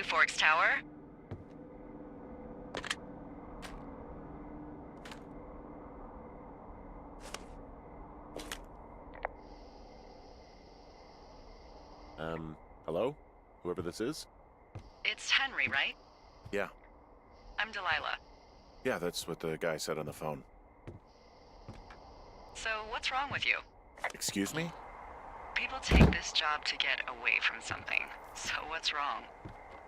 Two Forks Tower. Hello? Whoever this is? It's Henry, right? Yeah. I'm Delilah. Yeah, that's what the guy said on the phone. So, what's wrong with you? Excuse me? People take this job to get away from something. So, what's wrong?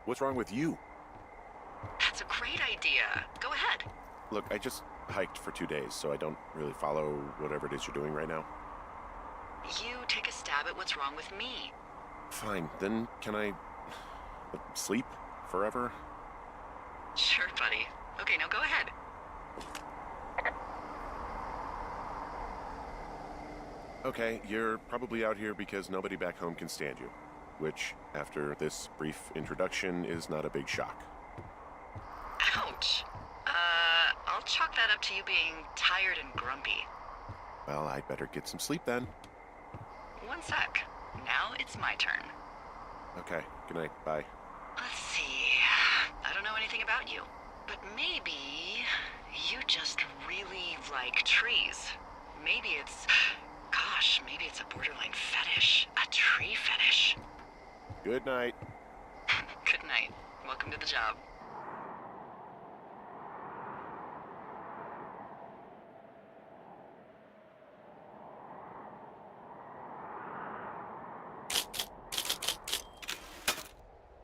What's wrong with you? That's a great idea. Go ahead. Look, I just hiked for 2 days, so I don't really follow whatever it is you're doing right now. You take a stab at what's wrong with me. Fine, then can I sleep forever? Sure, buddy. Okay, now go ahead. Okay, you're probably out here because nobody back home can stand you. Which, after this brief introduction, is not a big shock. Ouch. I'll chalk that up to you being tired and grumpy. Well, I'd better get some sleep then. One sec. Now it's my turn. Okay, good night, bye. Let's see. I don't know anything about you, but maybe you just really like trees. Maybe it's a borderline fetish. A tree fetish. Good night. Good night. Welcome to the job.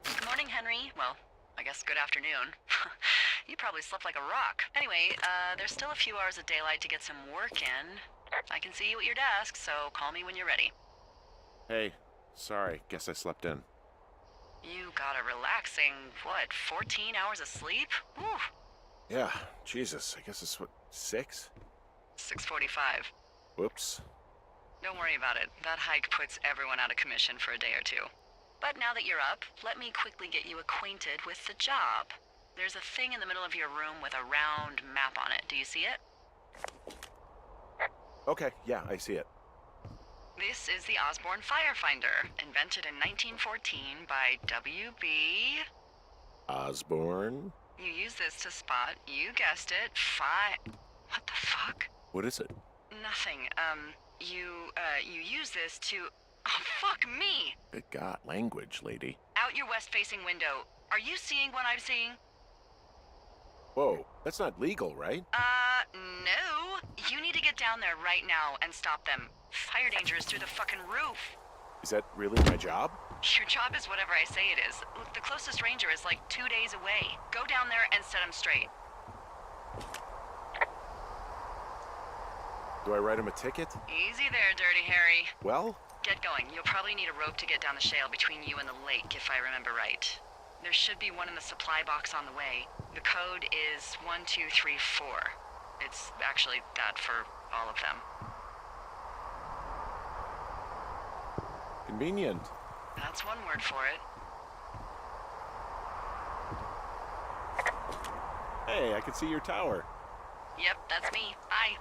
Good morning, Henry. Well, I guess good afternoon. You probably slept like a rock. Anyway, there's still a few hours of daylight to get some work in. I can see you at your desk, so call me when you're ready. Hey, sorry, guess I slept in. You got a relaxing, 14 hours of sleep? Whew. Yeah, Jesus, I guess it's 6? 6:45. Whoops. Don't worry about it. That hike puts everyone out of commission for a day or two. But now that you're up, let me quickly get you acquainted with the job. There's a thing in the middle of your room with a round map on it. Do you see it? Okay, yeah, I see it. This is the Osborne Firefinder, invented in 1914 by W.B. Osborne? You use this to spot, you guessed it, What the fuck? What is it? Nothing. You use this to... Oh, fuck me! Good God, language, lady. Out your west-facing window. Are you seeing what I'm seeing? Whoa, that's not legal, right? No. You need to get down there right now and stop them. Fire danger is through the fucking roof. Is that really my job? Your job is whatever I say it is. Look, the closest ranger is like 2 days away. Go down there and set him straight. Do I write him a ticket? Easy there, Dirty Harry. Well? Get going. You'll probably need a rope to get down the shale between you and the lake, if I remember right. There should be one in the supply box on the way. The code is 1234. It's actually that for all of them. Convenient. That's one word for it. Hey, I can see your tower. Yep, that's me. Bye.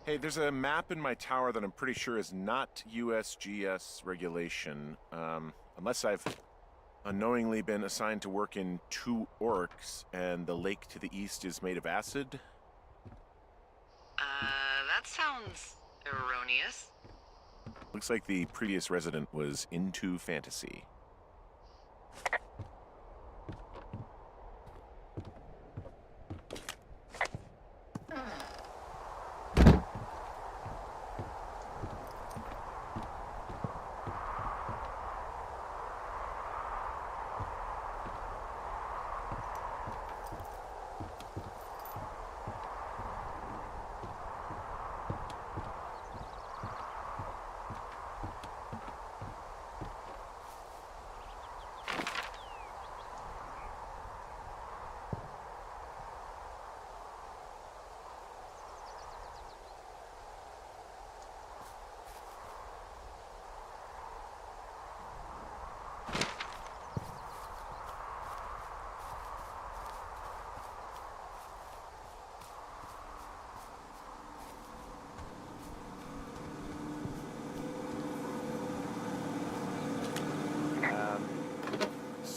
Hey, there's a map in my tower that I'm pretty sure is not USGS regulation. Unless I've unknowingly been assigned to work in 2 orcs, and the lake to the east is made of acid. That sounds erroneous. Looks like the previous resident was into fantasy.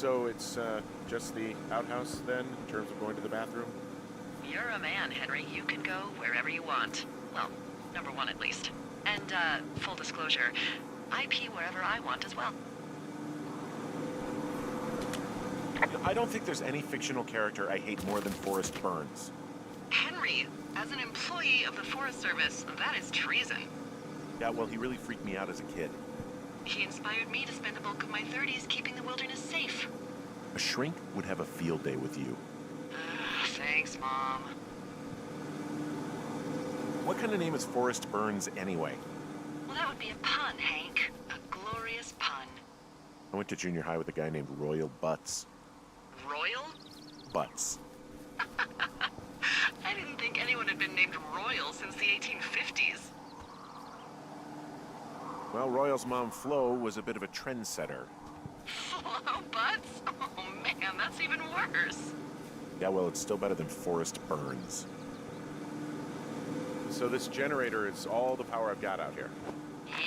So it's just the outhouse then, in terms of going to the bathroom? You're a man, Henry. You can go wherever you want. Well, number one at least. And, full disclosure, I pee wherever I want as well. I don't think there's any fictional character I hate more than Forrest Burns. Henry, as an employee of the Forest Service, that is treason. Yeah, well, he really freaked me out as a kid. He inspired me to spend the bulk of my 30s keeping the wilderness safe. A shrink would have a field day with you. Thanks, Mom. What kind of name is Forrest Burns anyway? Well, that would be a pun, Hank. A glorious pun. I went to junior high with a guy named Royal Butts. Royal? Butts. I didn't think anyone had been named Royal since the 1850s. Well, Royal's mom, Flo, was a bit of a trendsetter. Flo Butts? Oh, man, that's even worse. Yeah, well, it's still better than Forrest Burns. So this generator is all the power I've got out here.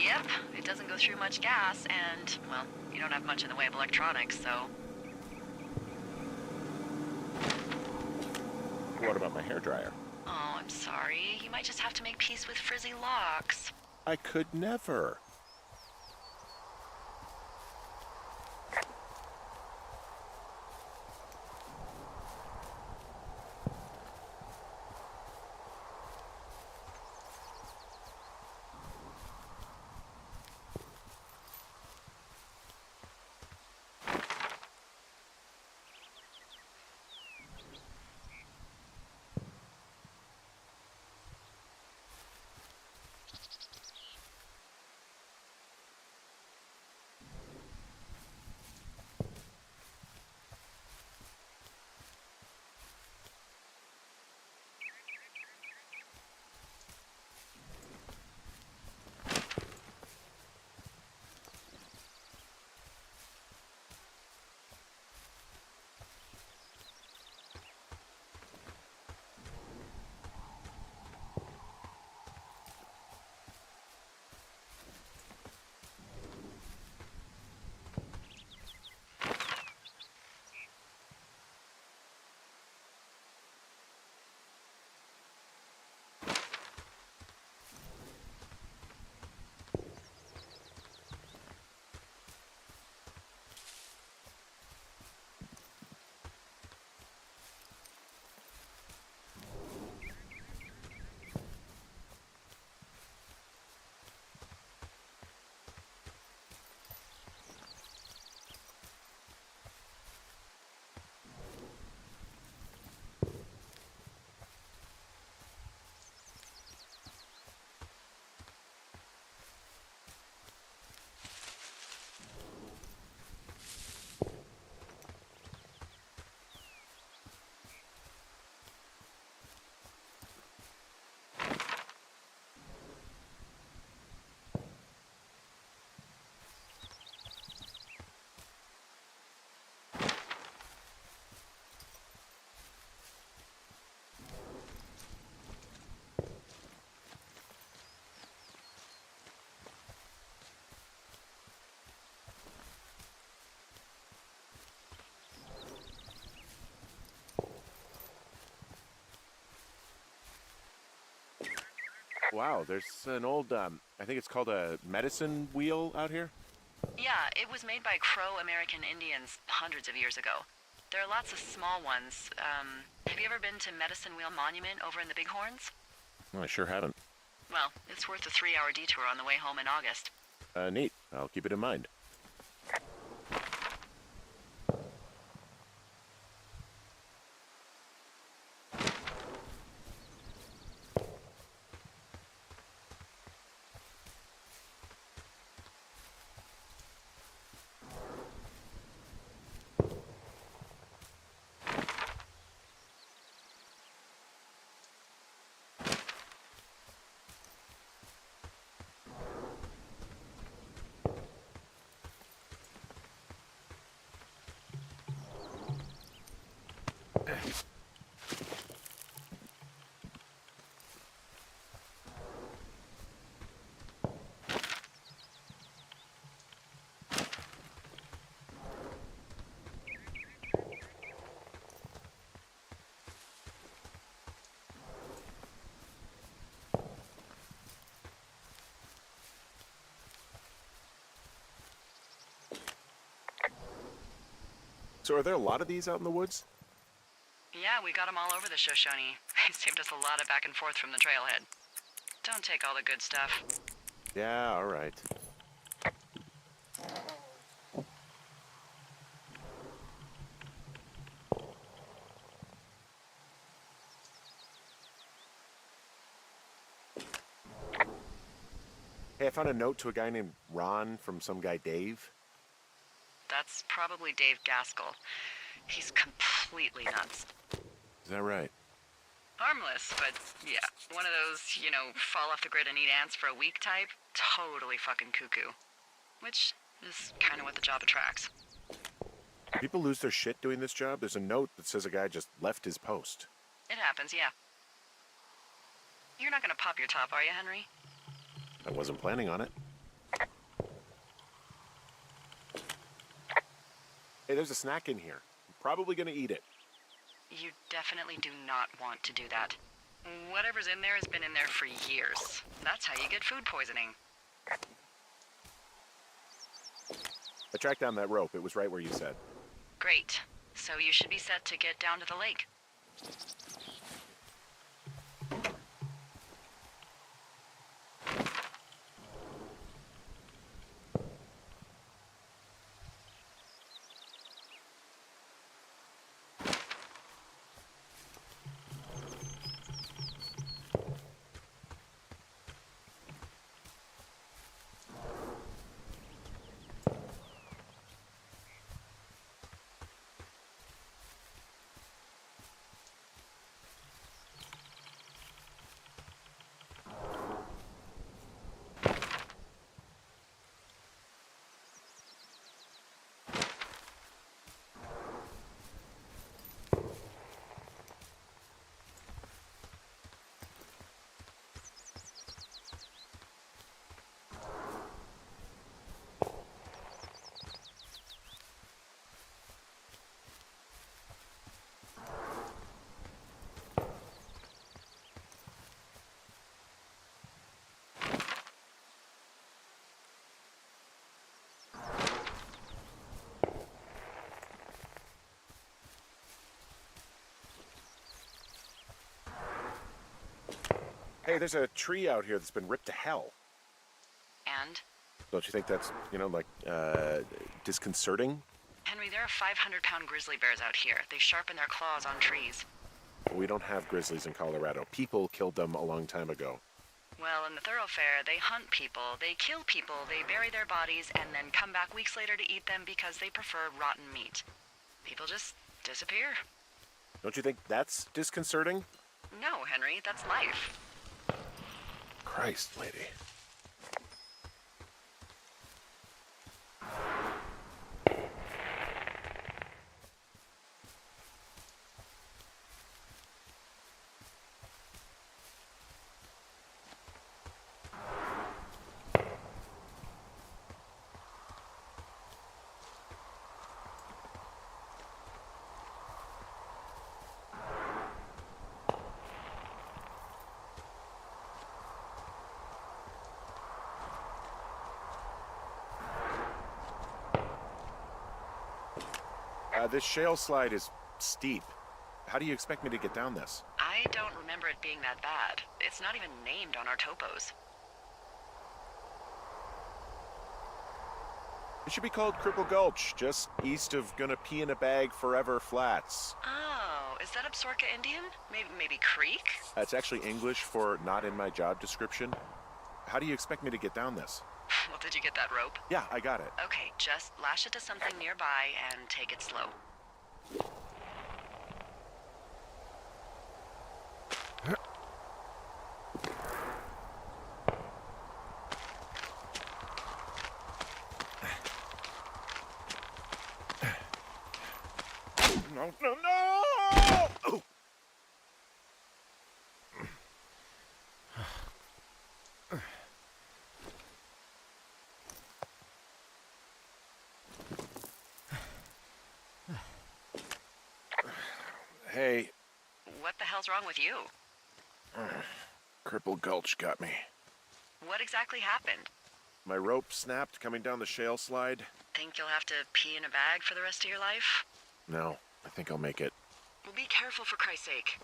Yep, it doesn't go through much gas, and, well, you don't have much in the way of electronics, so... What about my hairdryer? Oh, I'm sorry. You might just have to make peace with frizzy locks. I could never. Wow, there's an old, I think it's called a medicine wheel out here. Yeah, it was made by Crow American Indians hundreds of years ago. There are lots of small ones. Have you ever been to Medicine Wheel Monument over in the Bighorns? Oh, I sure haven't. Well, it's worth a 3-hour detour on the way home in August. Neat. I'll keep it in mind. So are there a lot of these out in the woods? Yeah, we got them all over the Shoshone. They saved us a lot of back and forth from the trailhead. Don't take all the good stuff. Yeah, all right. Hey, I found a note to a guy named Ron from some guy Dave. That's probably Dave Gaskell. He's completely nuts. Is that right? Harmless, but yeah, one of those, fall off the grid and eat ants for a week type. Totally fucking cuckoo. Which is kind of what the job attracts. People lose their shit doing this job. There's a note that says a guy just left his post. It happens, yeah. You're not gonna pop your top, are you, Henry? I wasn't planning on it. Hey, there's a snack in here. I'm probably gonna eat it. You definitely do not want to do that. Whatever's in there has been in there for years. That's how you get food poisoning. I tracked down that rope. It was right where you said. Great. So you should be set to get down to the lake. Hey, there's a tree out here that's been ripped to hell. And? Don't you think that's, disconcerting? Henry, there are 500-pound grizzly bears out here. They sharpen their claws on trees. We don't have grizzlies in Colorado. People killed them a long time ago. Well, in the thoroughfare, they hunt people, they kill people, they bury their bodies, and then come back weeks later to eat them because they prefer rotten meat. People just disappear. Don't you think that's disconcerting? No, Henry, that's life. Christ, lady. This shale slide is steep. How do you expect me to get down this? I don't remember it being that bad. It's not even named on our topos. It should be called Cripple Gulch, just east of Gonna Pee in a Bag Forever Flats. Oh, is that Absaroka Indian? Maybe Creek? That's actually English for not in my job description. How do you expect me to get down this? Well, did you get that rope? Yeah, I got it. Okay, just lash it to something nearby and take it slow. No, no, no! Oh. Hey. What the hell's wrong with you? Cripple Gulch got me. What exactly happened? My rope snapped coming down the shale slide. Think you'll have to pee in a bag for the rest of your life? No, I think I'll make it. Well, be careful for Christ's sake.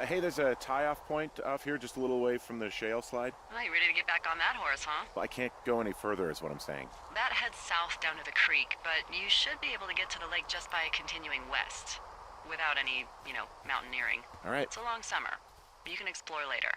Hey, there's a tie-off point off here just a little away from the shale slide. Well, you ready to get back on that horse, huh? Well, I can't go any further is what I'm saying. That heads south down to the creek, but you should be able to get to the lake just by continuing west. Without any, mountaineering. All right. It's a long summer. You can explore later.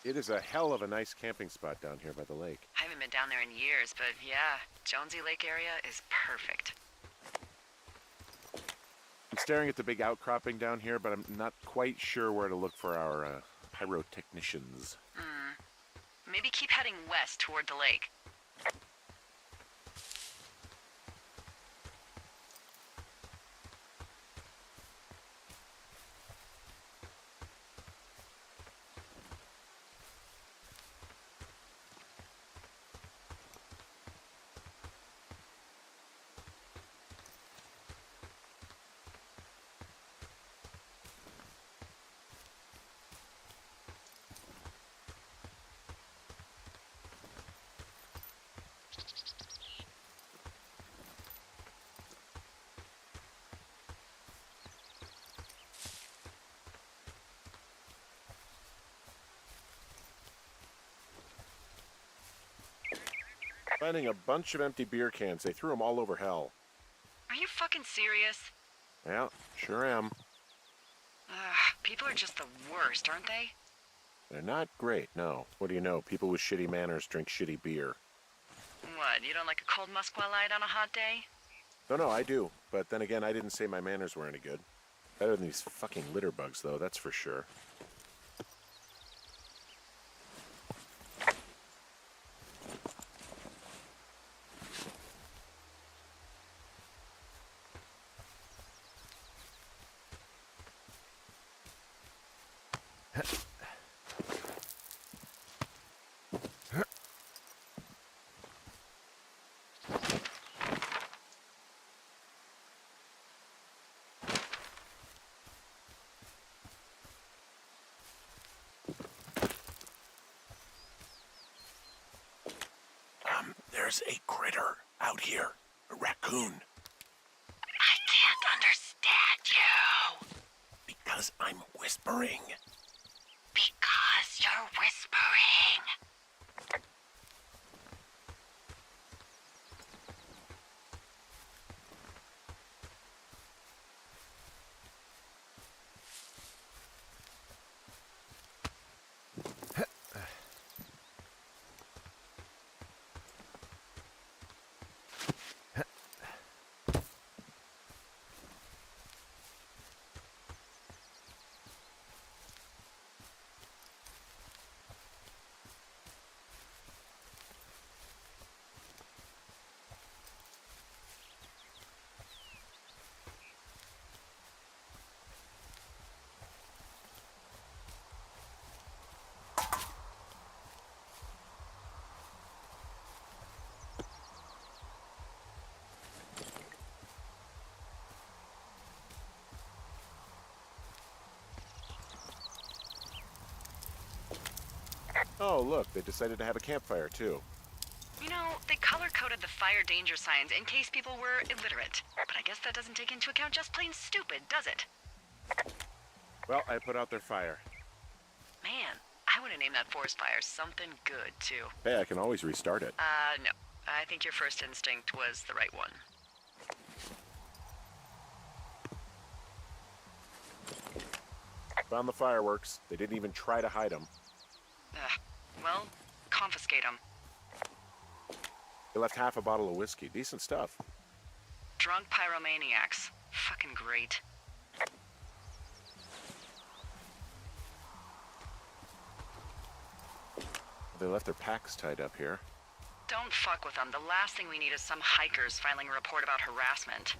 It is a hell of a nice camping spot down here by the lake. I haven't been down there in years, but yeah, Jonesy Lake area is perfect. I'm staring at the big outcropping down here, but I'm not quite sure where to look for our pyrotechnicians. Maybe keep heading west toward the lake. Finding a bunch of empty beer cans. They threw them all over hell. Are you fucking serious? Yeah, sure am. People are just the worst, aren't they? They're not great, no. What do you know? People with shitty manners drink shitty beer. What, you don't like a cold Musqua Light on a hot day? No, I do. But then again, I didn't say my manners were any good. Better than these fucking litter bugs, though, that's for sure. There's a critter out here. A raccoon. I can't understand you. Because I'm whispering. Because you're whispering. Oh, look, they decided to have a campfire, too. You know, they color-coded the fire danger signs in case people were illiterate. But I guess that doesn't take into account just plain stupid, does it? Well, I put out their fire. Man, I want to name that forest fire something good, too. Hey, I can always restart it. No. I think your first instinct was the right one. Found the fireworks. They didn't even try to hide them. Well, confiscate them. They left half a bottle of whiskey. Decent stuff. Drunk pyromaniacs. Fucking great. They left their packs tied up here. Don't fuck with them. The last thing we need is some hikers filing a report about harassment.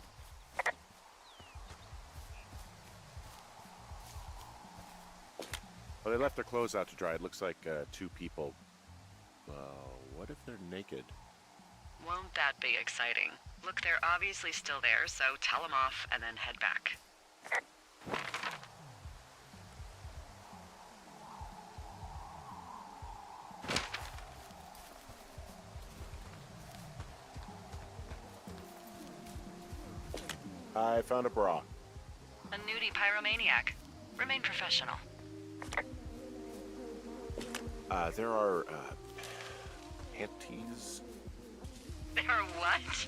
Well, they left their clothes out to dry. It looks like 2 people. What if they're naked? Won't that be exciting? Look, they're obviously still there, so tell them off and then head back. I found a bra. A nudie pyromaniac. Remain professional. There are, panties? There are what?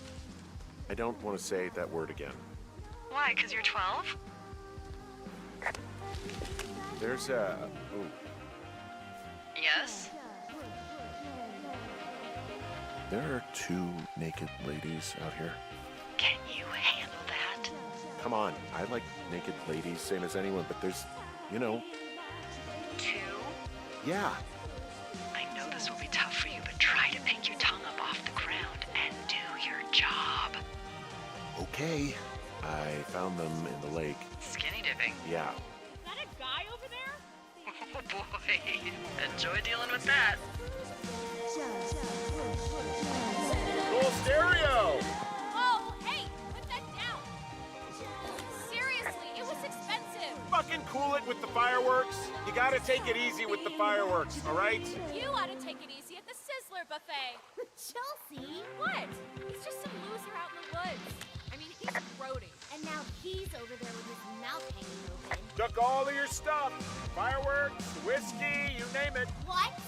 I don't want to say that word again. Why, 'cause you're 12? There's ooh. Yes? There are 2 naked ladies out here. Can you handle that? Come on, I like naked ladies, same as anyone, but there's, you know. 2? Yeah. I know this will be tough for you, but try to pick your tongue up off the ground and do your job. Okay. I found them in the lake. Skinny dipping. Yeah. Is that a guy over there? Oh boy. Enjoy dealing with that. Cool stereo! Oh, hey, put that down. Seriously, it was expensive. Fucking cool it with the fireworks. You gotta take it easy with the fireworks, all right? You ought to take it easy at the Sizzler buffet. Chelsea! What? He's just some loser out in the woods. I mean, he's grody. And now he's over there with his mouth hanging open. Took all of your stuff. Fireworks, whiskey, you name it. What?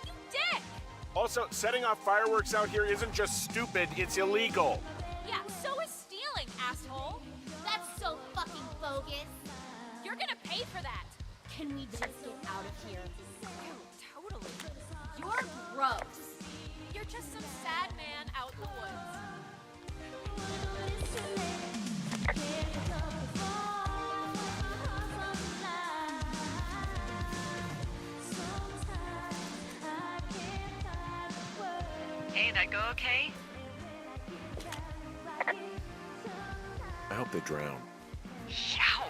You dick! Also, setting off fireworks out here isn't just stupid, it's illegal. Yeah, so is stealing, asshole. That's so fucking bogus. You're gonna pay for that. Can we just get out of here? Ew, totally. You're gross. You're just some sad man out in the woods. Hey, that go okay? I hope they drown. Yow!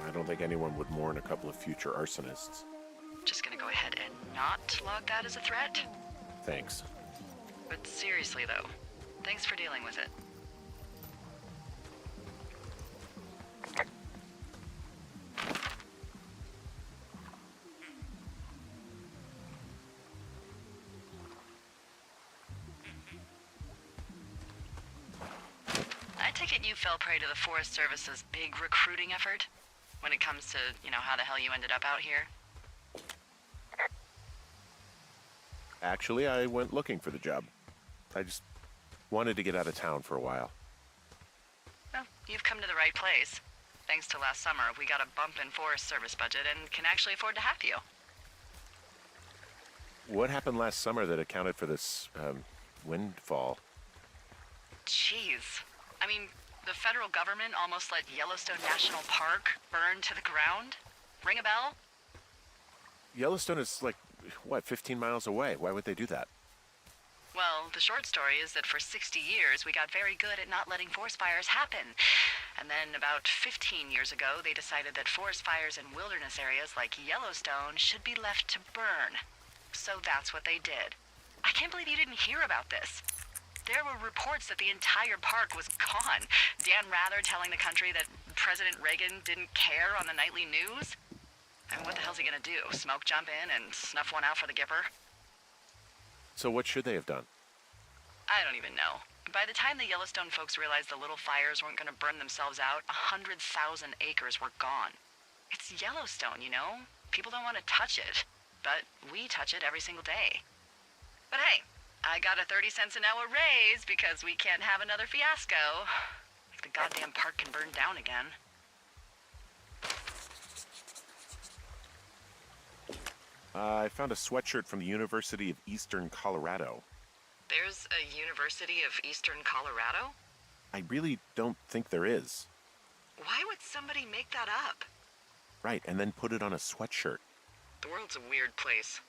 I don't think anyone would mourn a couple of future arsonists. Just gonna go ahead and not log that as a threat. Thanks. But seriously though, thanks for dealing with it. I take it you fell prey to the Forest Service's big recruiting effort when it comes to, how the hell you ended up out here. Actually, I went looking for the job. I just wanted to get out of town for a while. Well, you've come to the right place. Thanks to last summer, we got a bump in Forest Service budget and can actually afford to have you. What happened last summer that accounted for this, windfall? Jeez. I mean, the federal government almost let Yellowstone National Park burn to the ground? Ring a bell? Yellowstone is like, 15 miles away? Why would they do that? Well, the short story is that for 60 years, we got very good at not letting forest fires happen. And then about 15 years ago, they decided that forest fires in wilderness areas like Yellowstone should be left to burn. So that's what they did. I can't believe you didn't hear about this. There were reports that the entire park was gone. Dan Rather telling the country that President Reagan didn't care on the nightly news. I mean, what the hell's he gonna do? Smoke jump in and snuff one out for the Gipper? So what should they have done? I don't even know. By the time the Yellowstone folks realized the little fires weren't gonna burn themselves out, 100,000 acres were gone. It's Yellowstone, People don't want to touch it. But we touch it every single day. But hey, I got a 30 cents an hour raise because we can't have another fiasco. Like the goddamn park can burn down again. I found a sweatshirt from the University of Eastern Colorado. There's a University of Eastern Colorado? I really don't think there is. Why would somebody make that up? Right, and then put it on a sweatshirt. The world's a weird place.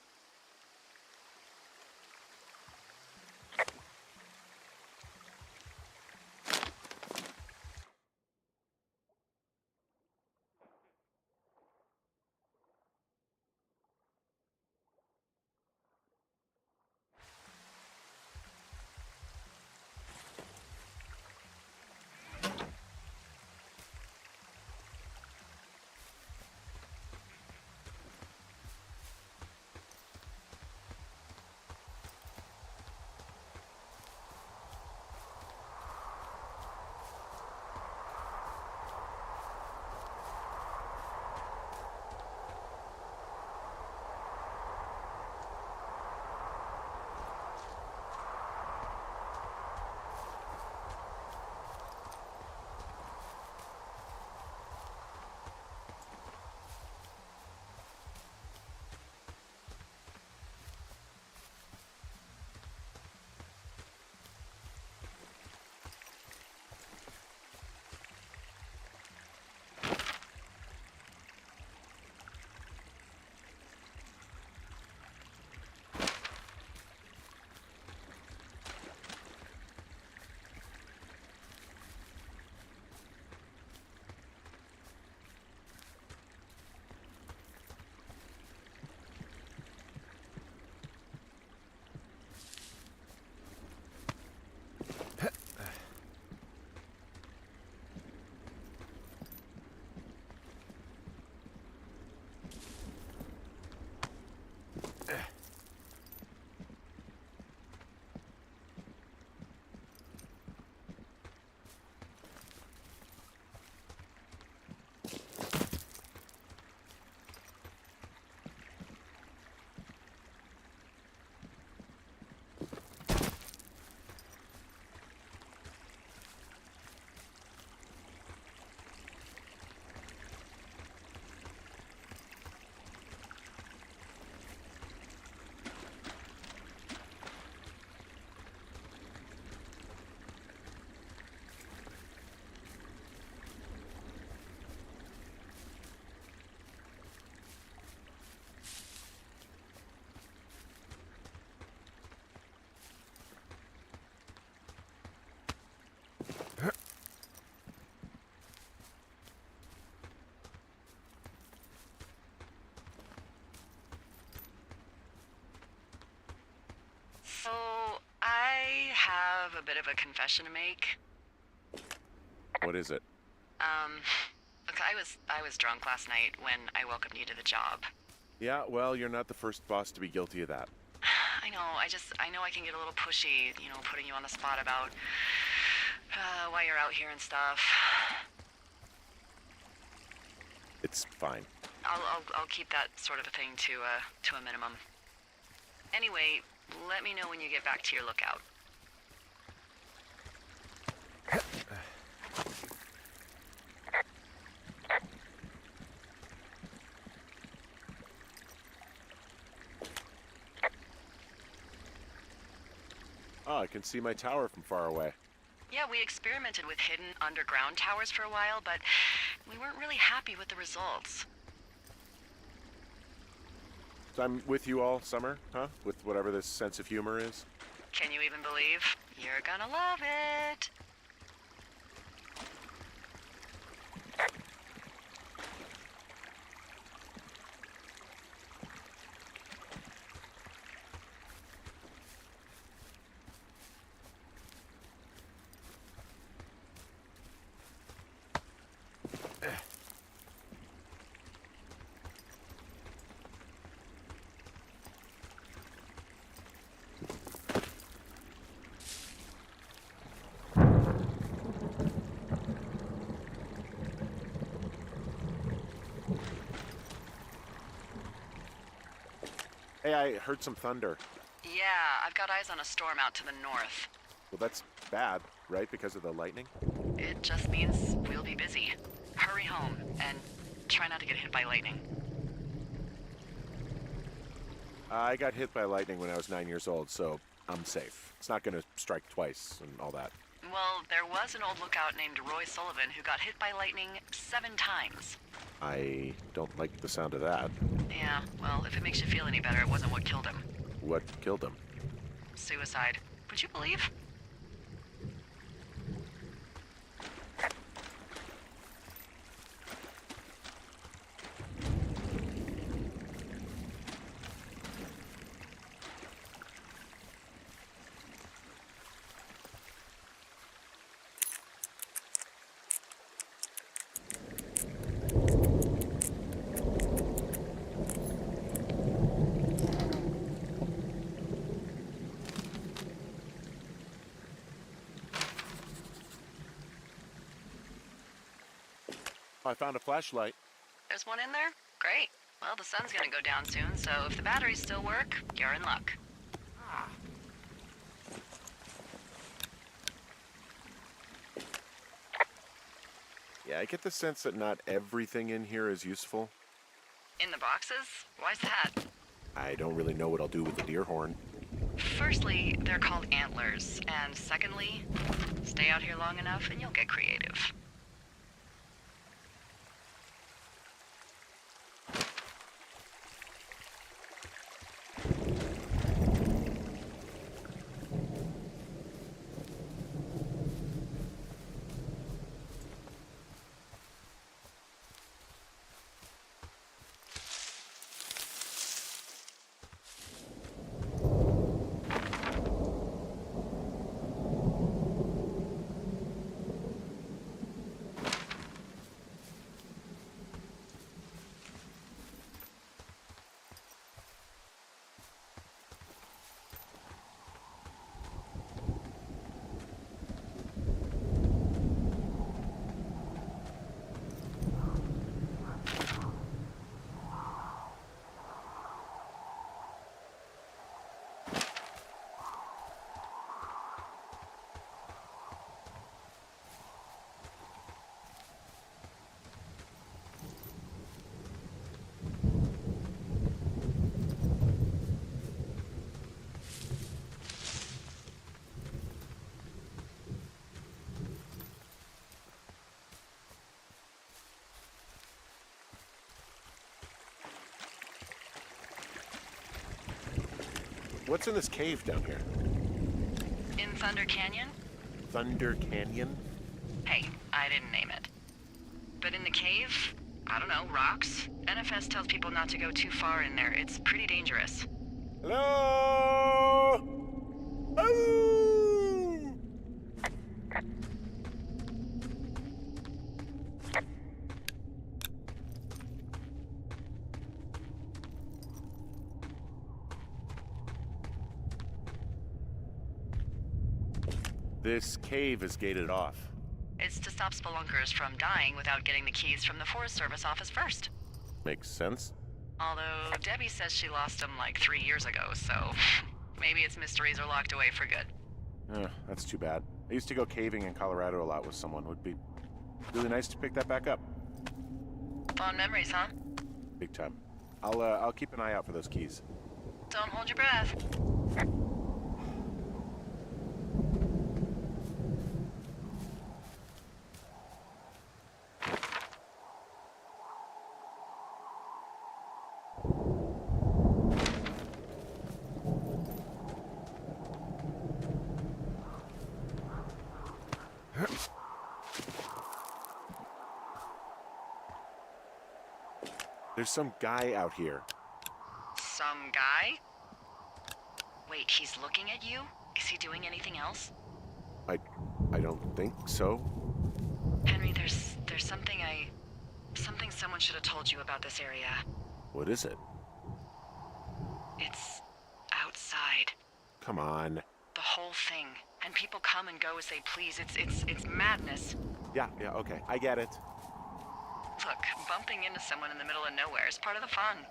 So, I have a bit of a confession to make. What is it? Look, I was drunk last night when I welcomed you to the job. Yeah, well, you're not the first boss to be guilty of that. I know, I know I can get a little pushy, putting you on the spot about why you're out here and stuff. It's fine. I'll keep that sort of a thing to a minimum. Anyway, let me know when you get back to your lookout. Oh, I can see my tower from far away. Yeah, we experimented with hidden underground towers for a while, but we weren't really happy with the results. So I'm with you all summer, huh? With whatever this sense of humor is? Can you even believe? You're gonna love it. Hey, I heard some thunder. Yeah, I've got eyes on a storm out to the north. Well, that's bad, right? Because of the lightning? It just means we'll be busy. Hurry home, and try not to get hit by lightning. I got hit by lightning when I was 9 years old, so I'm safe. It's not going to strike twice and all that. Well, there was an old lookout named Roy Sullivan who got hit by lightning 7 times. I don't like the sound of that. Yeah, well, if it makes you feel any better, it wasn't what killed him. What killed him? Suicide. Would you believe? I found a flashlight. There's one in there? Great. Well, the sun's gonna go down soon, so if the batteries still work, you're in luck. Yeah, I get the sense that not everything in here is useful. In the boxes? Why's that? I don't really know what I'll do with the deer horn. Firstly, they're called antlers, and secondly, stay out here long enough and you'll get creative. What's in this cave down here? In Thunder Canyon? Thunder Canyon? Hey, I didn't name it. But in the cave, I don't know, rocks? NFS tells people not to go too far in there. It's pretty dangerous. Hello? Oh! This cave is gated off. It's to stop spelunkers from dying without getting the keys from the Forest Service office first. Makes sense. Although Debbie says she lost them like 3 years ago, so maybe its mysteries are locked away for good. That's too bad. I used to go caving in Colorado a lot with someone. Would be really nice to pick that back up. Fond memories, huh? Big time. I'll keep an eye out for those keys. Don't hold your breath. There's some guy out here. Some guy? Wait, he's looking at you? Is he doing anything else? I don't think so. Henry, there's something someone should have told you about this area. What is it? It's outside. Come on. The whole thing. And people come and go as they please. It's madness. Yeah, okay. I get it. Look, bumping into someone in the middle of nowhere is part of the fun.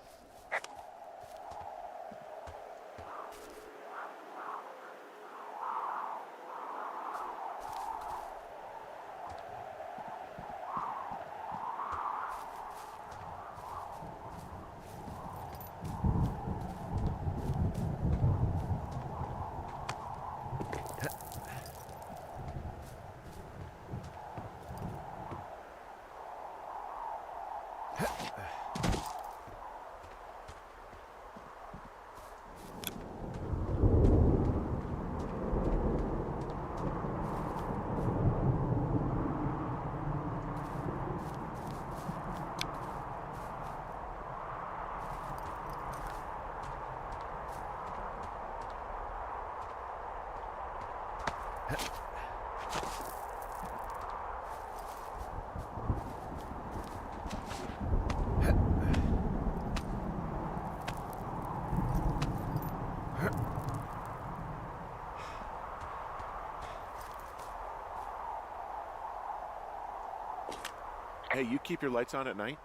Hey, you keep your lights on at night?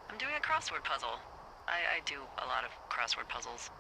I'm doing a crossword puzzle. I do a lot of crossword puzzles.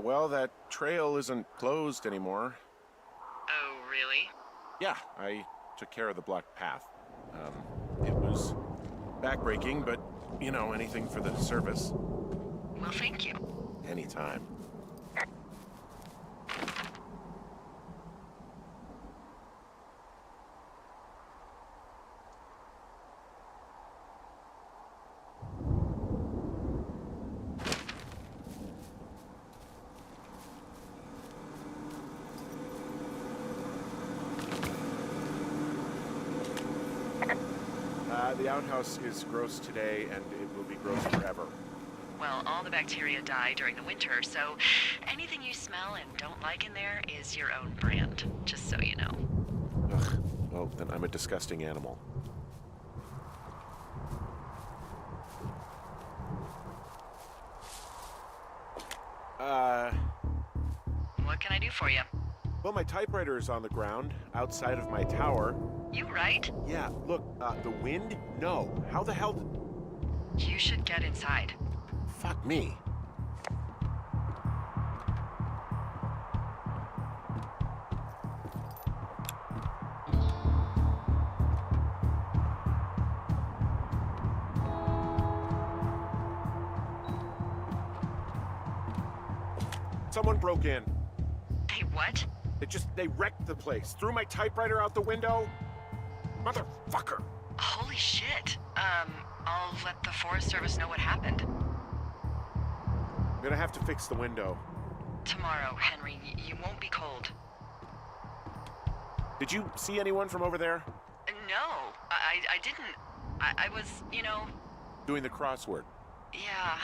Well, that trail isn't closed anymore. Oh, really? Yeah, I took care of the blocked path. It was backbreaking, but, you know, anything for the service. Well, thank you. Anytime. The outhouse is gross today, and it will be gross forever. Well, all the bacteria die during the winter, so anything you smell and don't like in there is your own brand, just so you know. Ugh. Well, then I'm a disgusting animal. What can I do for you? Well, my typewriter is on the ground, outside of my tower. You right? Yeah, look, the wind? No. How the hell You should get inside. Fuck me. Someone broke in. Hey, what? They wrecked the place. Threw my typewriter out the window. Motherfucker. Holy shit. I'll let the Forest Service know what happened. I'm gonna have to fix the window. Tomorrow, Henry. You won't be cold. Did you see anyone from over there? No, I didn't. I was, you know... Doing the crossword. Yeah.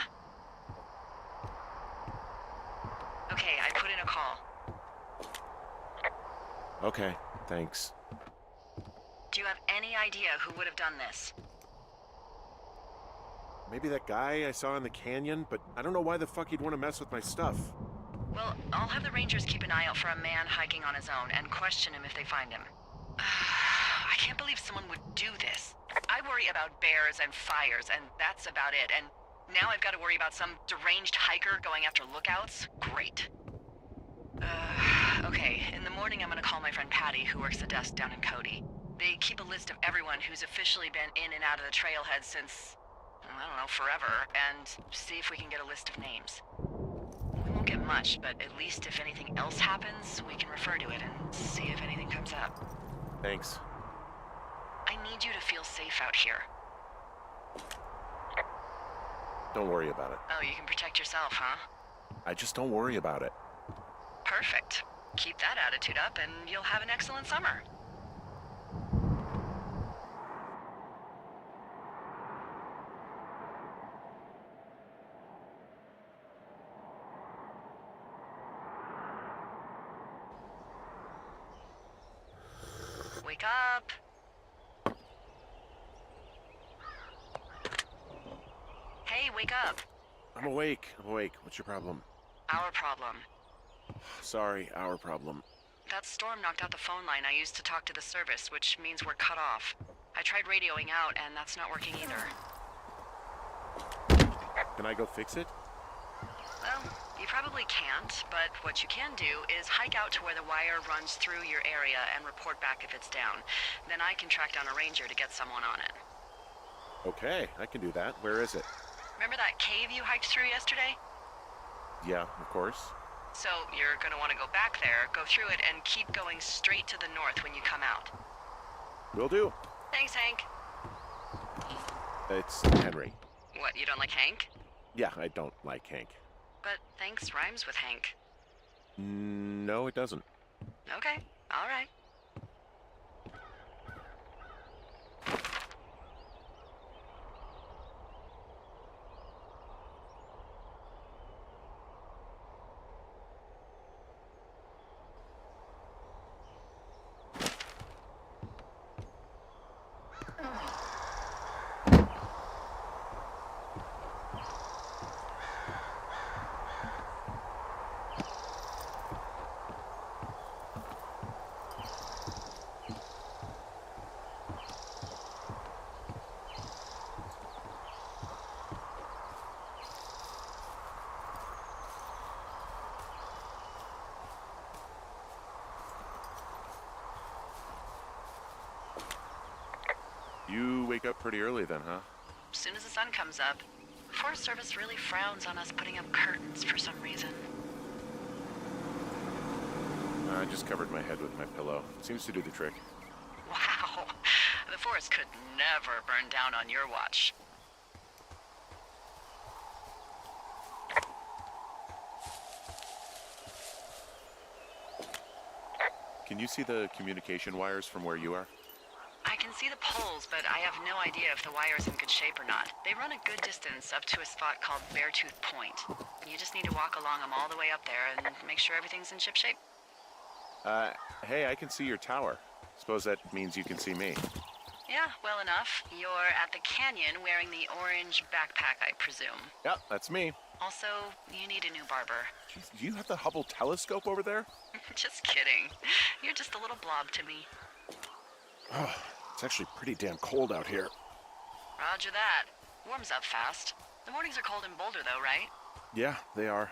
Okay, I put in a call. Okay, thanks. Do you have any idea who would have done this? Maybe that guy I saw in the canyon, but I don't know why the fuck he'd want to mess with my stuff. Well, I'll have the Rangers keep an eye out for a man hiking on his own and question him if they find him. I can't believe someone would do this. I worry about bears and fires, and that's about it. And now I've got to worry about some deranged hiker going after lookouts? Great. Okay, in the morning I'm gonna call my friend Patty, who works the desk down in Cody. They keep a list of everyone who's officially been in and out of the trailhead since, I don't know, forever, and see if we can get a list of names. We won't get much, but at least if anything else happens, we can refer to it and see if anything comes up. Thanks. I need you to feel safe out here. Don't worry about it. Oh, you can protect yourself, huh? I just don't worry about it. Perfect. Keep that attitude up and you'll have an excellent summer. Wake up. Hey, wake up. I'm awake. What's your problem? Our problem. Sorry, our problem. That storm knocked out the phone line I used to talk to the service, which means we're cut off. I tried radioing out, and that's not working either. Can I go fix it? Well, you probably can't, but what you can do is hike out to where the wire runs through your area and report back if it's down. Then I can track down a ranger to get someone on it. Okay, I can do that. Where is it? Remember that cave you hiked through yesterday? Yeah, of course. So you're gonna want to go back there, go through it, and keep going straight to the north when you come out. Will do. Thanks, Hank. It's Henry. What, you don't like Hank? Yeah, I don't like Hank. But thanks rhymes with Hank. No, it doesn't. Okay, all right. You wake up pretty early then, huh? As soon as the sun comes up, the Forest Service really frowns on us putting up curtains for some reason. I just covered my head with my pillow. Seems to do the trick. Wow, the forest could never burn down on your watch. Can you see the communication wires from where you are? I can see the poles, but I have no idea if the wire's in good shape or not. They run a good distance up to a spot called Beartooth Point. You just need to walk along them all the way up there and make sure everything's in ship shape. Hey, I can see your tower. Suppose that means you can see me. Yeah, well enough. You're at the canyon wearing the orange backpack, I presume. Yeah, that's me. Also, you need a new barber. Jeez, do you have the Hubble telescope over there? Just kidding. You're just a little blob to me. Oh, it's actually pretty damn cold out here. Roger that. Warms up fast. The mornings are cold in Boulder, though, right? Yeah, they are.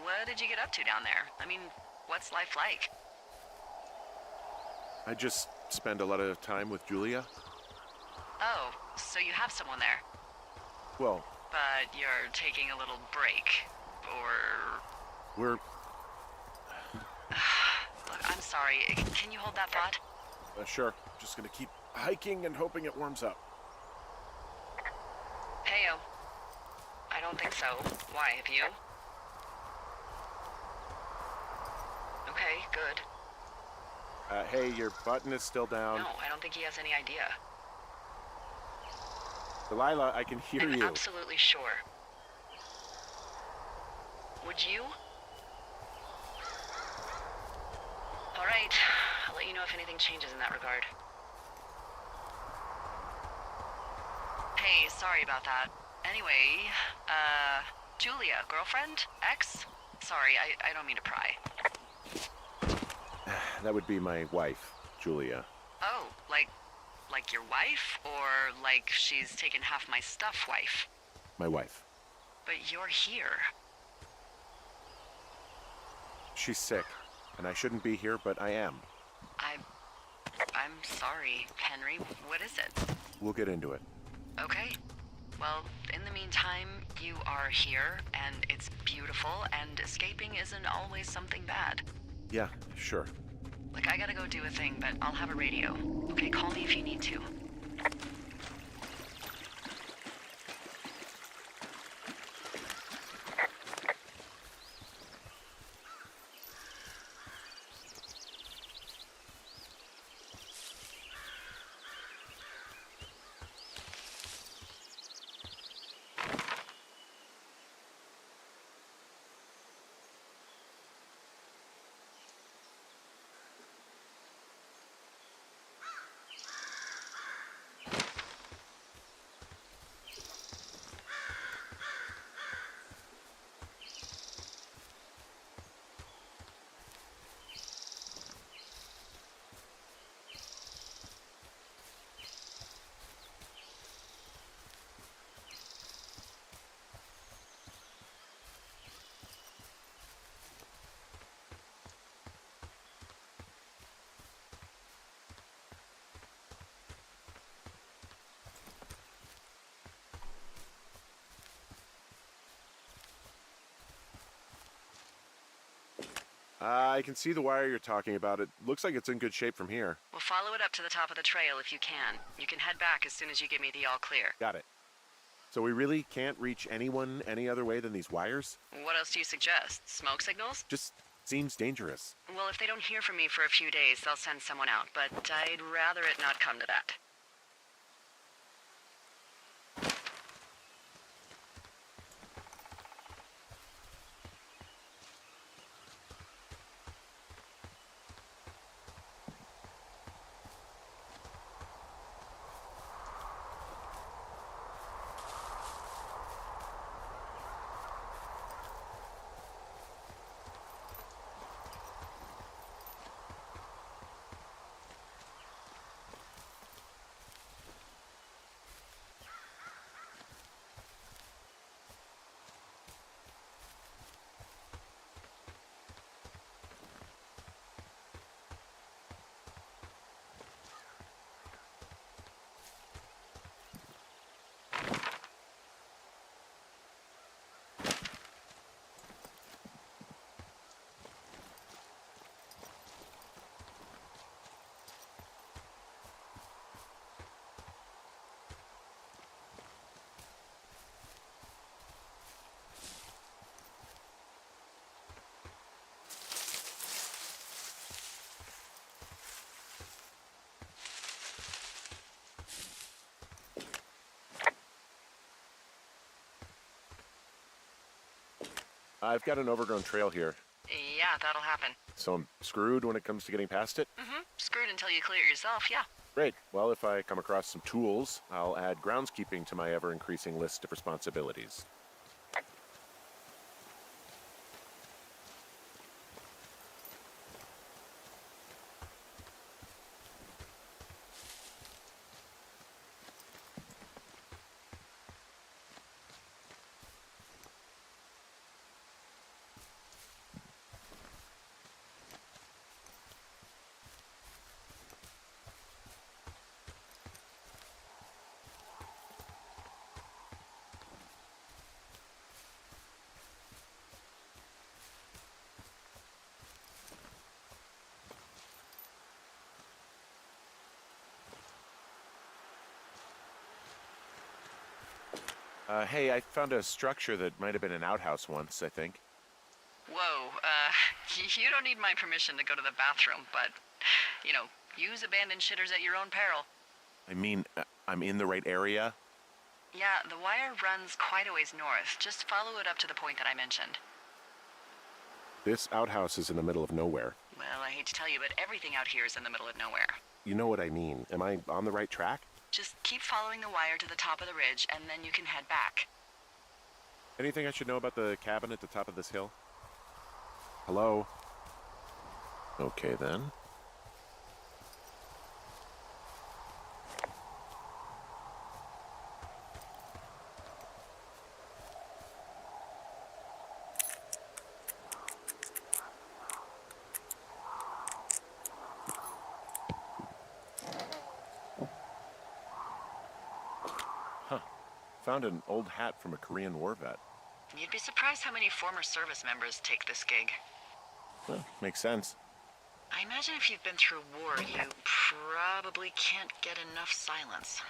What did you get up to down there? I mean, what's life like? I just spend a lot of time with Julia. Oh, so you have someone there. Well, But you're taking a little break. Or... we're... Look, I'm sorry. Can you hold that thought? Sure. Just gonna keep hiking and hoping it warms up. Heyo. I don't think so. Why, have you? Okay, good. Hey, your button is still down. No, I don't think he has any idea. Delilah, I can hear I'm you. absolutely sure. Would you? All right. I'll let you know if anything changes in that regard. Hey, sorry about that. Anyway, Julia, girlfriend? Ex? Sorry, I don't mean to pry. That would be my wife, Julia. Oh, like your wife? Or like she's taken half my stuff wife? My wife. But you're here. She's sick, and I shouldn't be here, but I am. I'm sorry, Henry. What is it? We'll get into it. Okay. Well, in the meantime, you are here, and it's beautiful, and escaping isn't always something bad. Yeah, sure. Like, I gotta go do a thing, but I'll have a radio. Okay, call me if you need to. I can see the wire you're talking about. It looks like it's in good shape from here. We'll follow it up to the top of the trail if you can. You can head back as soon as you give me the all clear. Got it. So we really can't reach anyone any other way than these wires? What else do you suggest? Smoke signals? Just seems dangerous. Well, if they don't hear from me for a few days, they'll send someone out, but I'd rather it not come to that. I've got an overgrown trail here, Yeah, that'll happen. so I'm screwed when it comes to getting past it? Screwed until you clear it yourself, yeah. Great. Well, if I come across some tools, I'll add groundskeeping to my ever-increasing list of responsibilities. Hey, I found a structure that might have been an outhouse once, I think. Whoa, you don't need my permission to go to the bathroom, but, use abandoned shitters at your own peril. I mean, I'm in the right area? Yeah, the wire runs quite a ways north. Just follow it up to the point that I mentioned. This outhouse is in the middle of nowhere. Well, I hate to tell you, but everything out here is in the middle of nowhere. You know what I mean. Am I on the right track? Just keep following the wire to the top of the ridge, and then you can head back. Anything I should know about the cabin at the top of this hill? Hello? Okay, then. Found an old hat from a Korean War vet. You'd be surprised how many former service members take this gig. Well, makes sense. I imagine if you've been through war, you probably can't get enough silence.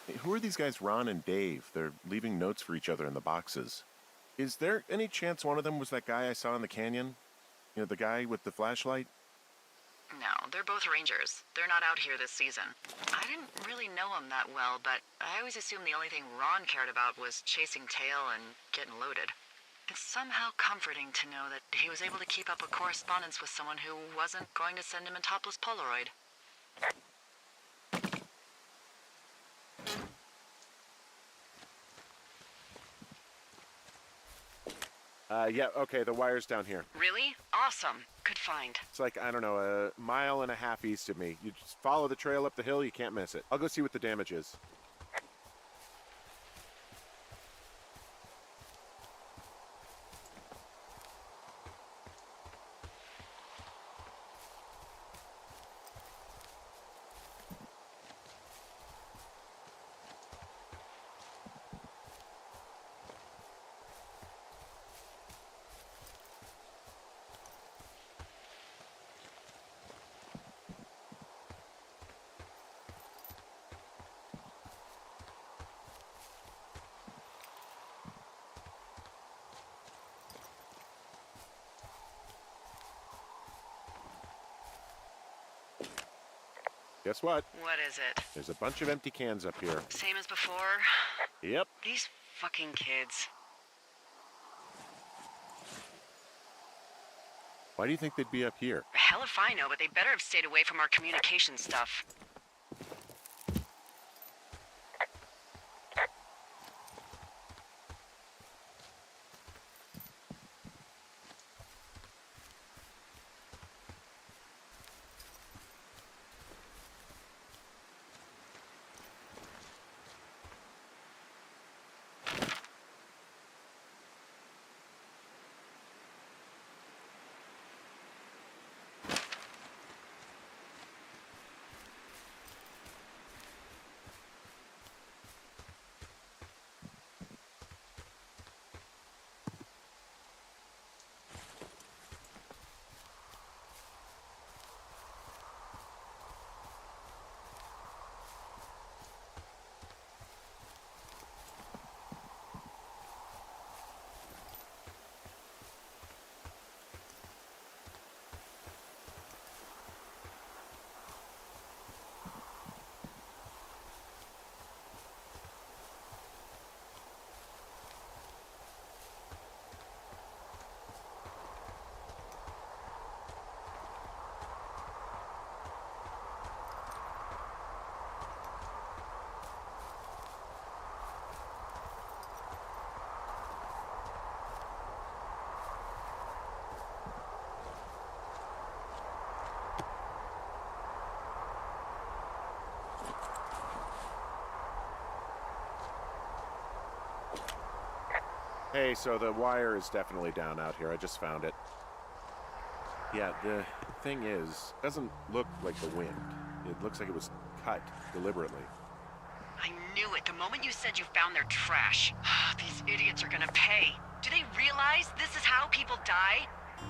Hey, who are these guys, Ron and Dave? They're leaving notes for each other in the boxes. Is there any chance one of them was that guy I saw in the canyon? You know, the guy with the flashlight? No, they're both rangers. They're not out here this season. I didn't really know him that well, but I always assumed the only thing Ron cared about was chasing tail and getting loaded. It's somehow comforting to know that he was able to keep up a correspondence with someone who wasn't going to send him a topless Polaroid. Yeah, okay, the wire's down here. Really? Awesome. Good find. It's like, I don't know, a mile and a half east of me. You just follow the trail up the hill, you can't miss it. I'll go see what the damage is. Guess what? What is it? There's a bunch of empty cans up here. Same as before? Yep. These fucking kids. Why do you think they'd be up here? Hell if I know, but they better have stayed away from our communication stuff. Hey, so the wire is definitely down out here. I just found it. Yeah, the thing is, it doesn't look like the wind. It looks like it was cut deliberately. I knew it the moment you said you found their trash. These idiots are gonna pay. Do they realize this is how people die?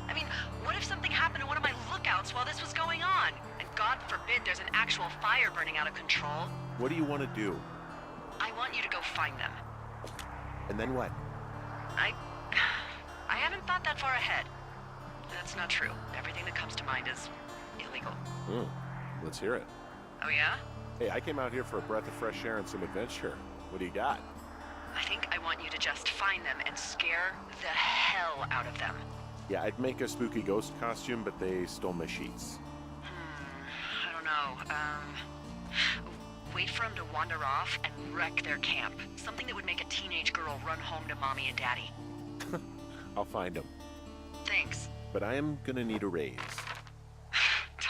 I mean, what if something happened to one of my lookouts while this was going on? And God forbid there's an actual fire burning out of control. What do you want to do? I want you to go find them. And then what? I haven't thought that far ahead. That's not true. Everything that comes to mind is illegal. Let's hear it. Oh yeah? Hey, I came out here for a breath of fresh air and some adventure. What do you got? I think I want you to just find them and scare the hell out of them. Yeah, I'd make a spooky ghost costume, but they stole my sheets. I don't know. Wait for them to wander off and wreck their camp. Something that would make a teenage girl run home to mommy and daddy. I'll find them. Thanks. But I am gonna need a raise.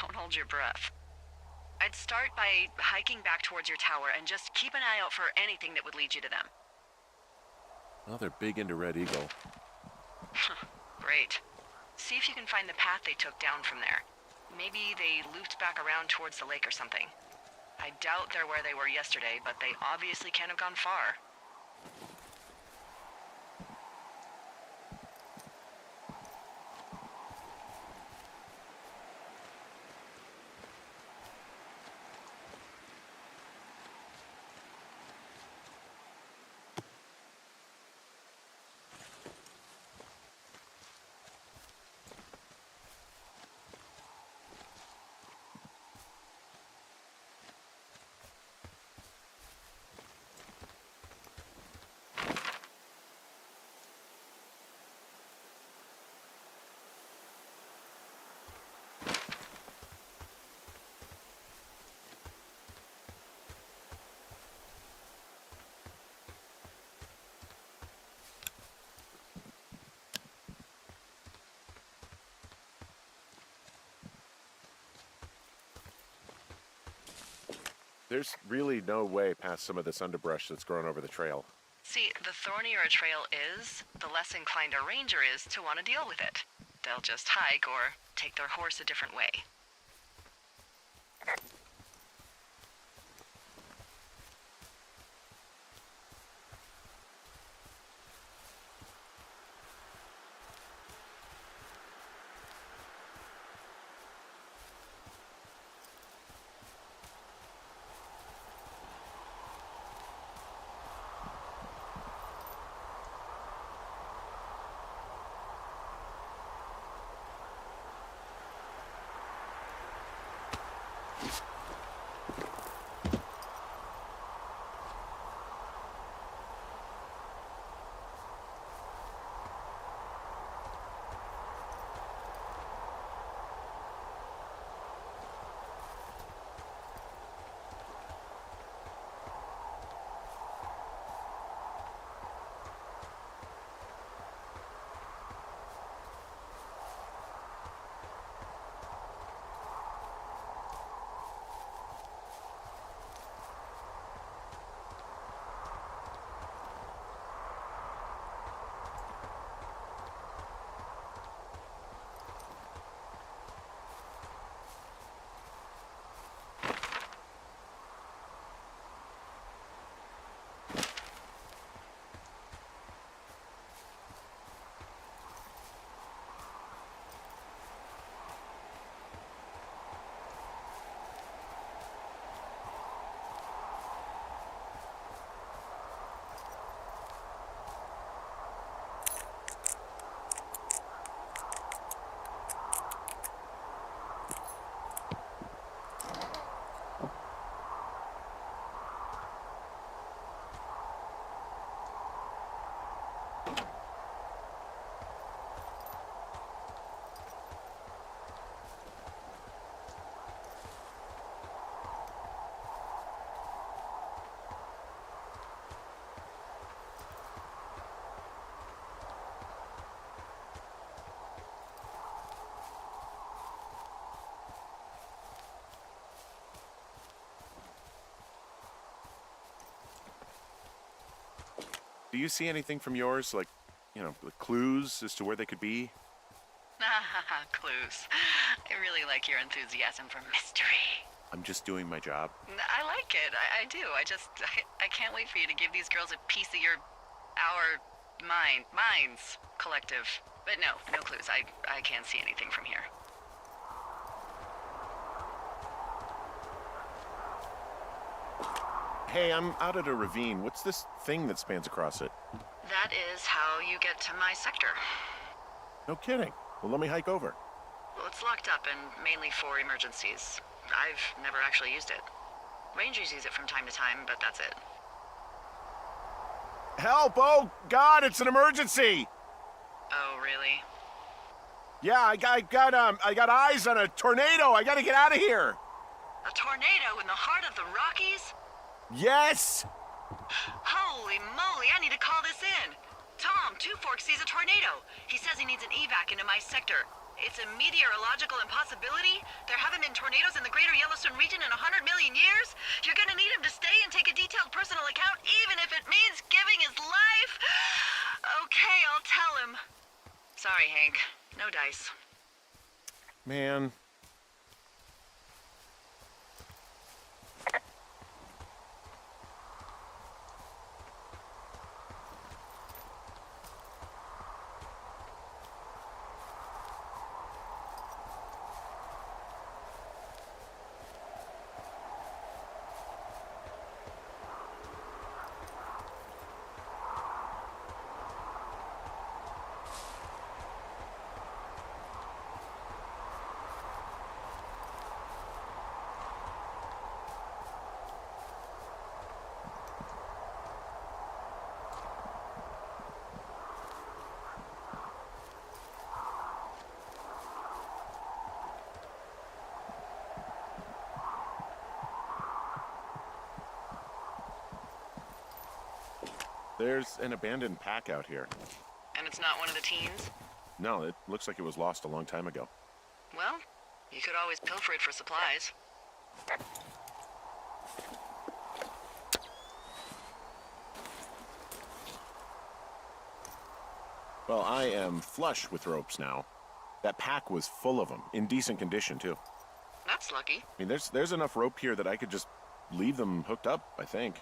Don't hold your breath. I'd start by hiking back towards your tower and just keep an eye out for anything that would lead you to them. Well, they're big into Red Eagle. Great. See if you can find the path they took down from there. Maybe they looped back around towards the lake or something. I doubt they're where they were yesterday, but they obviously can't have gone far. There's really no way past some of this underbrush that's grown over the trail. See, the thornier a trail is, the less inclined a ranger is to want to deal with it. They'll just hike or take their horse a different way. Do you see anything from yours, like, the clues as to where they could be? Clues. I really like your enthusiasm for mystery. I'm just doing my job. I like it. I do. I can't wait for you to give these girls a piece of our minds collective. But no clues. I can't see anything from here. Hey, I'm out at a ravine. What's this thing that spans across it? That is how you get to my sector. No kidding. Well, let me hike over. Well, it's locked up and mainly for emergencies. I've never actually used it. Rangers use it from time to time, but that's it. Help! Oh, God, it's an emergency! Oh, really? Yeah, I got eyes on a tornado. I gotta get out of here. A tornado in the heart of the Rockies? Yes! Holy moly, I need to call this in. Tom, Two Forks sees a tornado. He says he needs an evac into my sector. It's a meteorological impossibility. There haven't been tornadoes in the greater Yellowstone region in 100 million years. You're gonna need him to stay and take a detailed personal account, even if it means giving his life. Okay, I'll tell him. Sorry, Hank. No dice. Man. There's an abandoned pack out here. And it's not one of the teens? No, it looks like it was lost a long time ago. Well, you could always pilfer it for supplies. Well, I am flush with ropes now. That pack was full of them, in decent condition, too. That's lucky. I mean, there's enough rope here that I could just leave them hooked up, I think.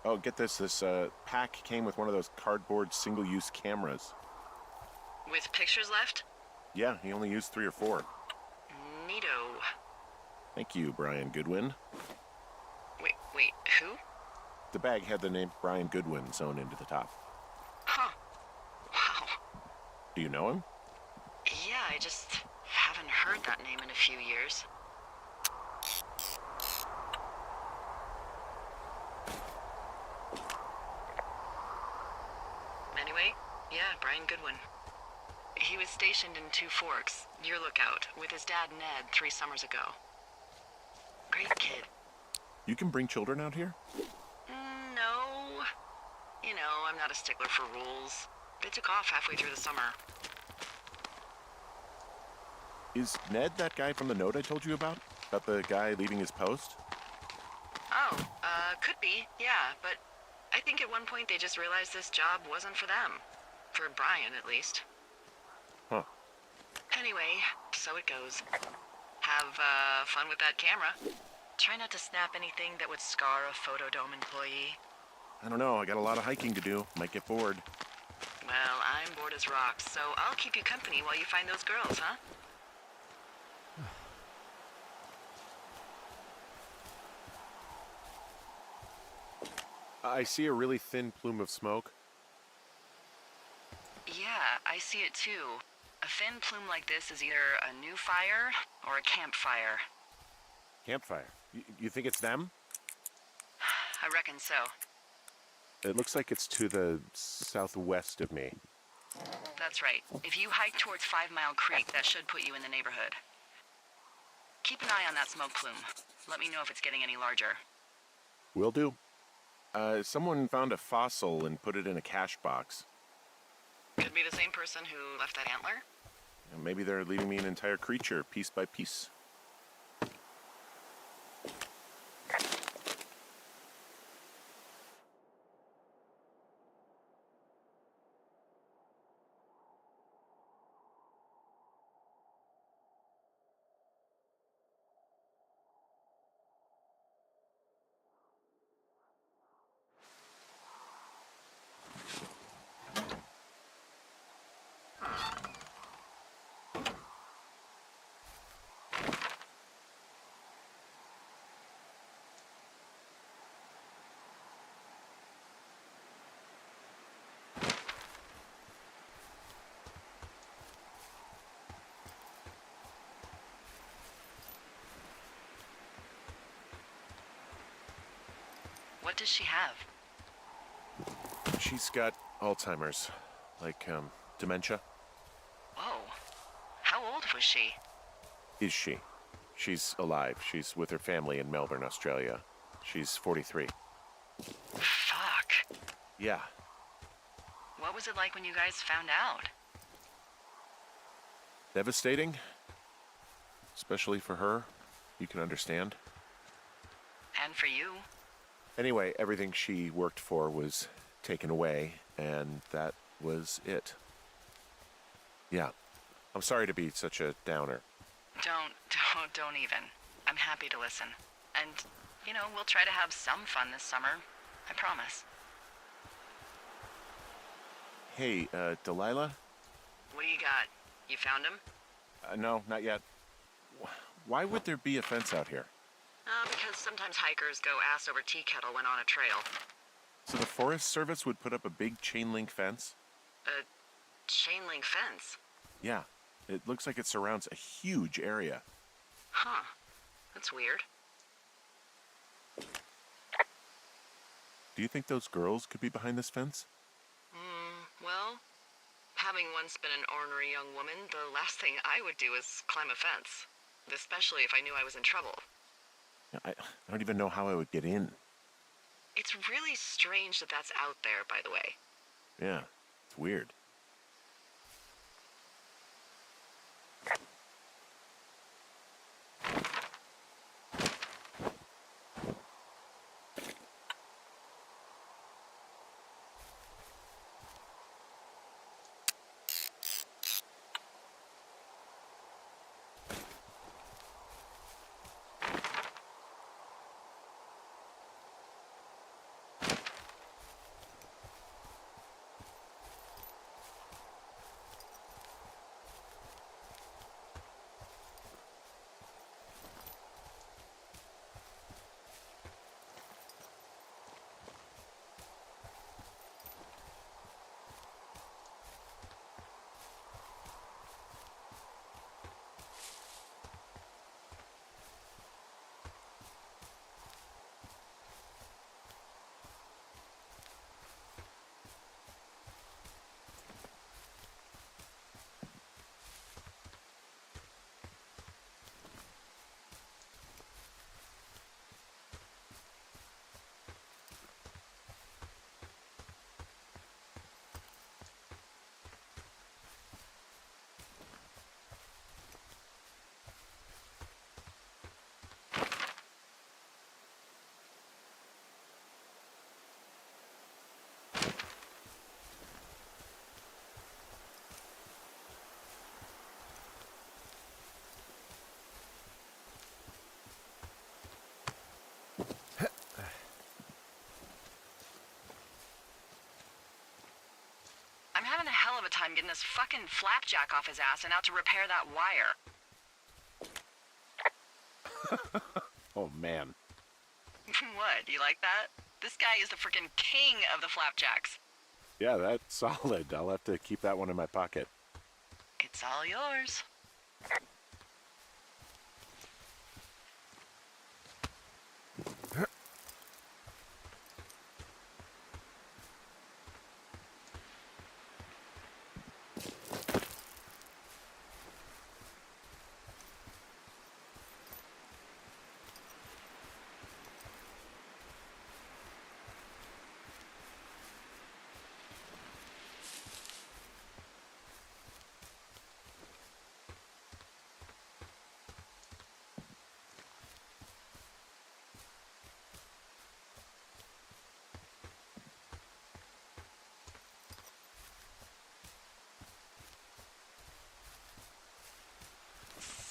Oh, get this. This pack came with one of those cardboard single-use cameras. With pictures left? Yeah, he only used 3 or 4. Neato. Thank you, Brian Goodwin. Wait, who? The bag had the name Brian Goodwin sewn into the top. Huh. Wow. Do you know him? Yeah, I just haven't heard that name in a few years. Anyway, yeah, Brian Goodwin. He was stationed in Two Forks, your lookout, with his dad Ned 3 summers ago. Great kid. You can bring children out here? No. You know, I'm not a stickler for rules. They took off halfway through the summer. Is Ned that guy from the note I told you about? About the guy leaving his post? Oh, could be, yeah, but I think at one point they just realized this job wasn't for them. For Brian, at least. Huh. Anyway, so it goes. Have, fun with that camera. Try not to snap anything that would scar a Photodome employee. I don't know. I got a lot of hiking to do. Might get bored. Well, I'm bored as rocks, so I'll keep you company while you find those girls, huh? I see a really thin plume of smoke. Yeah, I see it too. A thin plume like this is either a new fire or a campfire. Campfire. You think it's them? I reckon so. It looks like it's to the southwest of me. That's right. If you hike towards 5 Mile Creek, that should put you in the neighborhood. Keep an eye on that smoke plume. Let me know if it's getting any larger. Will do. Someone found a fossil and put it in a cache box. Could be the same person who left that antler? Maybe they're leaving me an entire creature, piece by piece. What does she have? She's got Alzheimer's. Like, dementia. Whoa. How old was she? Is she? She's alive. She's with her family in Melbourne, Australia. She's 43. Fuck. Yeah. What was it like when you guys found out? Devastating. Especially for her. You can understand. And for you? Anyway, everything she worked for was taken away, and that was it. Yeah. I'm sorry to be such a downer. Don't even. I'm happy to listen. And, you know, we'll try to have some fun this summer. I promise. Hey, Delilah? What do you got? You found him? No, not yet. Why would there be a fence out here? Because sometimes hikers go ass over tea kettle when on a trail. So the Forest Service would put up a big chain link fence? A chain link fence? Yeah. It looks like it surrounds a huge area. Huh. That's weird. Do you think those girls could be behind this fence? Well, having once been an ornery young woman, the last thing I would do is climb a fence. Especially if I knew I was in trouble. I don't even know how I would get in. It's really strange that that's out there, by the way. Yeah, it's weird. time getting this fucking flapjack off his ass and out to repair that wire. Oh, man. What, you like that? This guy is the freaking king of the flapjacks. Yeah, that's solid. I'll have to keep that one in my pocket. It's all yours.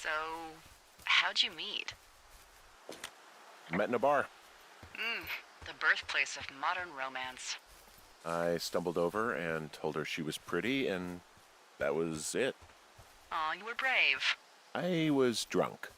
So, how'd you meet? Met in a bar. The birthplace of modern romance. I stumbled over and told her she was pretty, and that was it. Aw, you were brave. I was drunk.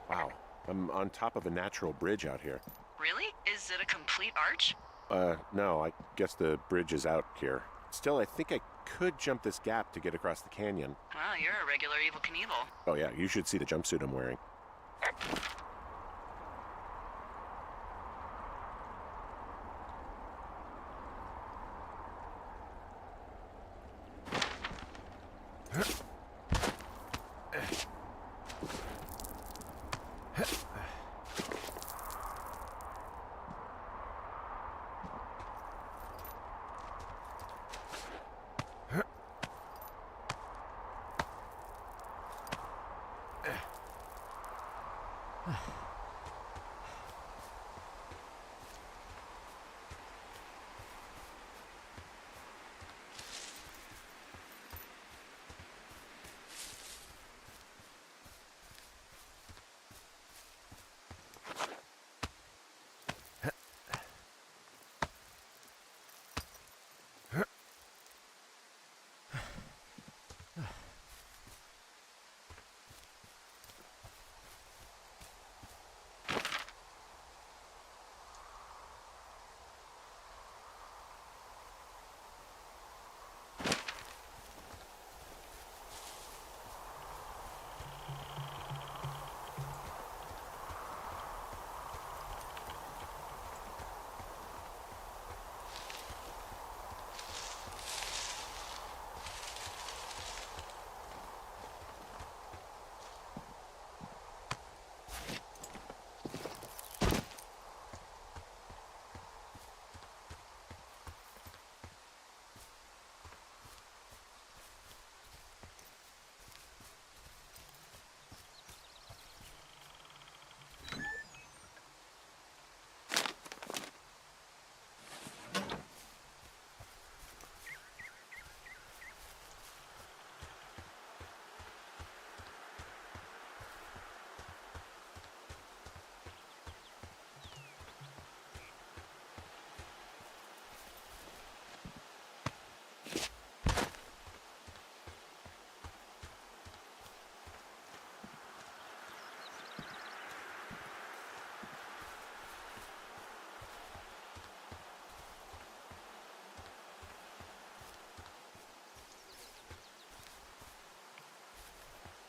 Wow, I'm on top of a natural bridge out here. Really? Is it a complete arch? No, I guess the bridge is out here. Still, I think I could jump this gap to get across the canyon. Well, you're a regular Evel Knievel. Oh yeah, you should see the jumpsuit I'm wearing.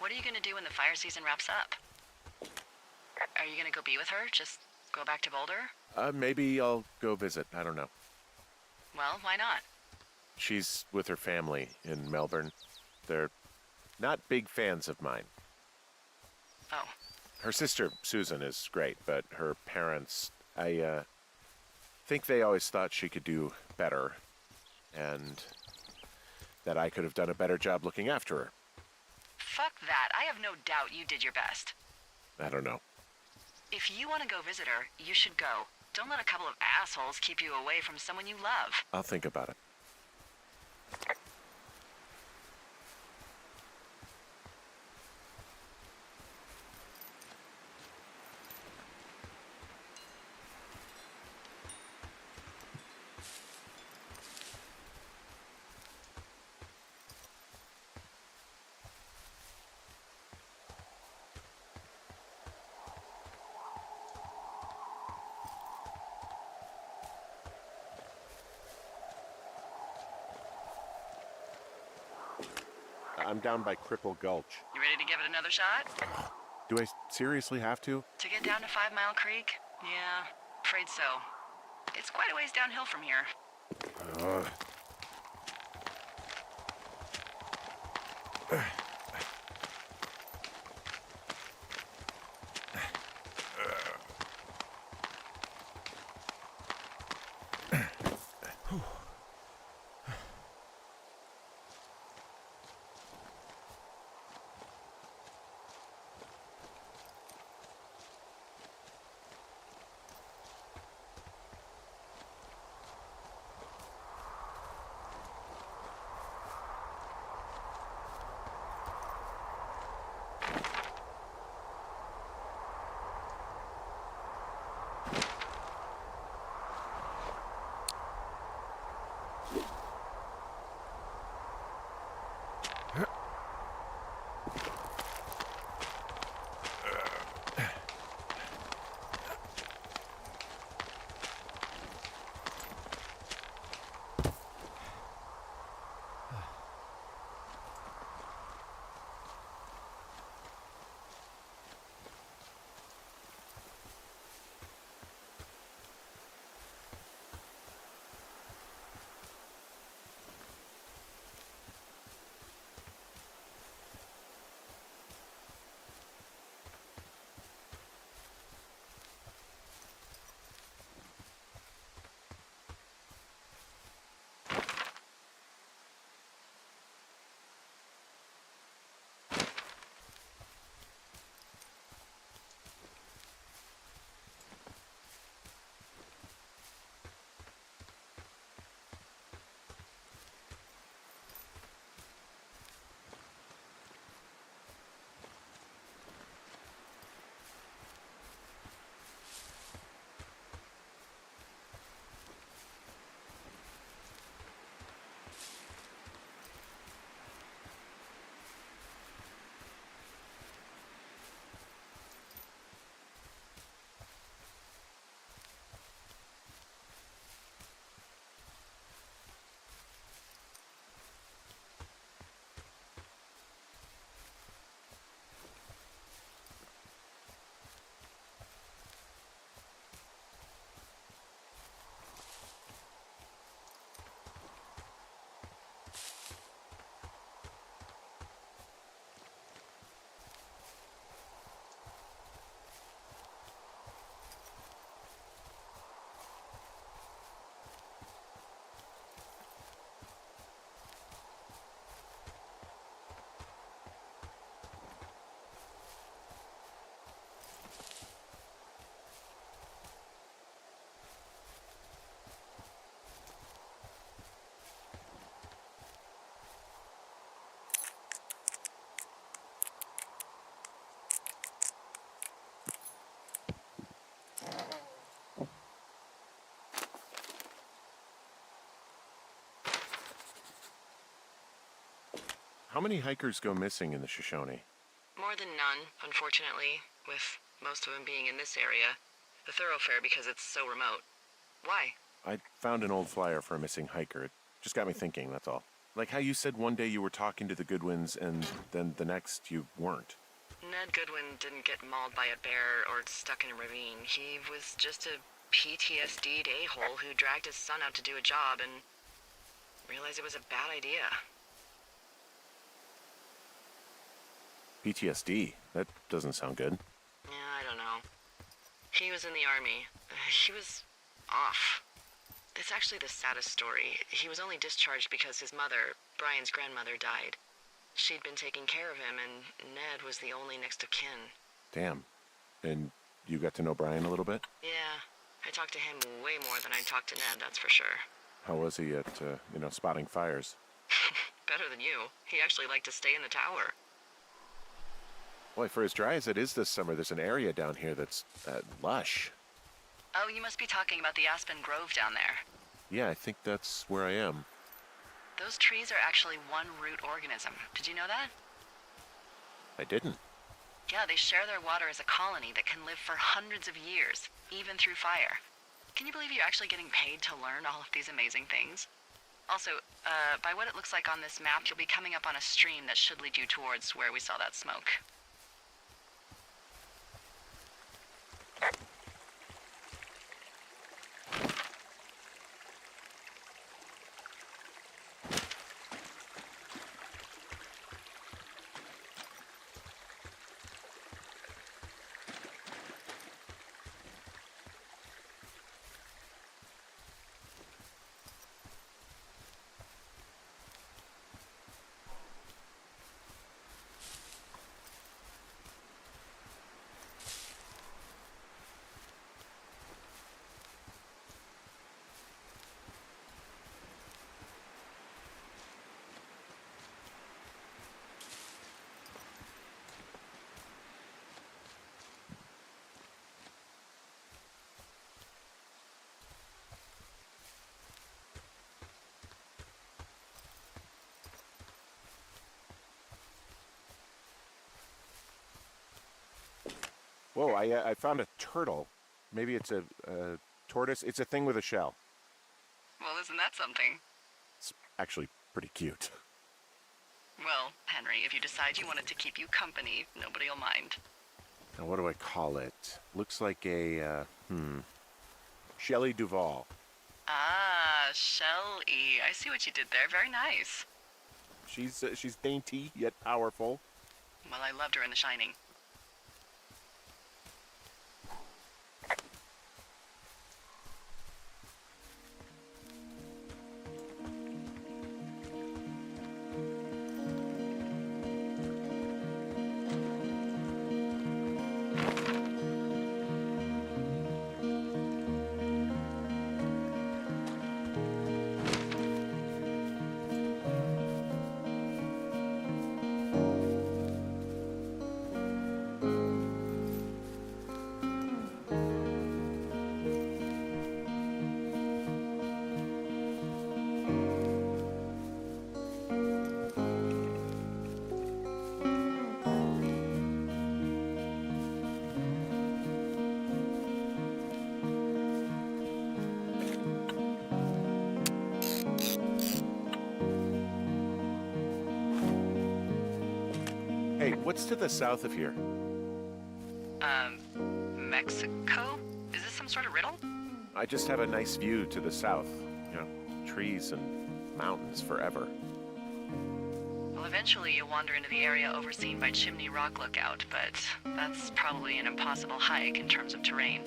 What are you gonna do when the fire season wraps up? Are you gonna go be with her? Just go back to Boulder? Maybe I'll go visit. I don't know. Well, why not? She's with her family in Melbourne. They're not big fans of mine. Oh. Her sister, Susan, is great, but her parents, I think they always thought she could do better, and that I could have done a better job looking after her. Fuck that. I have no doubt you did your best. I don't know. If you want to go visit her, you should go. Don't let a couple of assholes keep you away from someone you love. I'll think about it. I'm down by Cripple Gulch. You ready to give it another shot? Do I seriously have to? To get down to 5 Mile Creek? Yeah, afraid so. It's quite a ways downhill from here. How many hikers go missing in the Shoshone? More than none, unfortunately, with most of them being in this area. The thoroughfare because it's so remote. Why? I found an old flyer for a missing hiker. It just got me thinking, that's all. Like how you said one day you were talking to the Goodwins and then the next you weren't. Ned Goodwin didn't get mauled by a bear or stuck in a ravine. He was just a PTSD'd a-hole who dragged his son out to do a job and realized it was a bad idea. PTSD? That doesn't sound good. Yeah, I don't know. He was in the army. He was off. It's actually the saddest story. He was only discharged because his mother, Brian's grandmother, died. She'd been taking care of him, and Ned was the only next of kin. Damn. And you got to know Brian a little bit? Yeah, I talked to him way more than I talked to Ned, that's for sure. How was he at, spotting fires? Better than you. He actually liked to stay in the tower. Boy, for as dry as it is this summer, there's an area down here that's lush. Oh, you must be talking about the Aspen Grove down there. Yeah, I think that's where I am. Those trees are actually one root organism. Did you know that? I didn't. Yeah, they share their water as a colony that can live for hundreds of years, even through fire. Can you believe you're actually getting paid to learn all of these amazing things? Also, by what it looks like on this map, you'll be coming up on a stream that should lead you towards where we saw that smoke. Whoa, I found a turtle. Maybe it's a tortoise. It's a thing with a shell. Well, isn't that something? It's actually pretty cute. Well, Henry, if you decide you want it to keep you company, nobody will mind. Now, what do I call it? Looks like a, Shelley Duvall. Ah, Shelley. I see what you did there. Very nice. She's dainty, yet powerful. Well, I loved her in The Shining. Hey, what's to the south of here? Mexico? Is this some sort of riddle? I just have a nice view to the south. You know, trees and mountains forever. Well, eventually you'll wander into the area overseen by Chimney Rock Lookout, but that's probably an impossible hike in terms of terrain.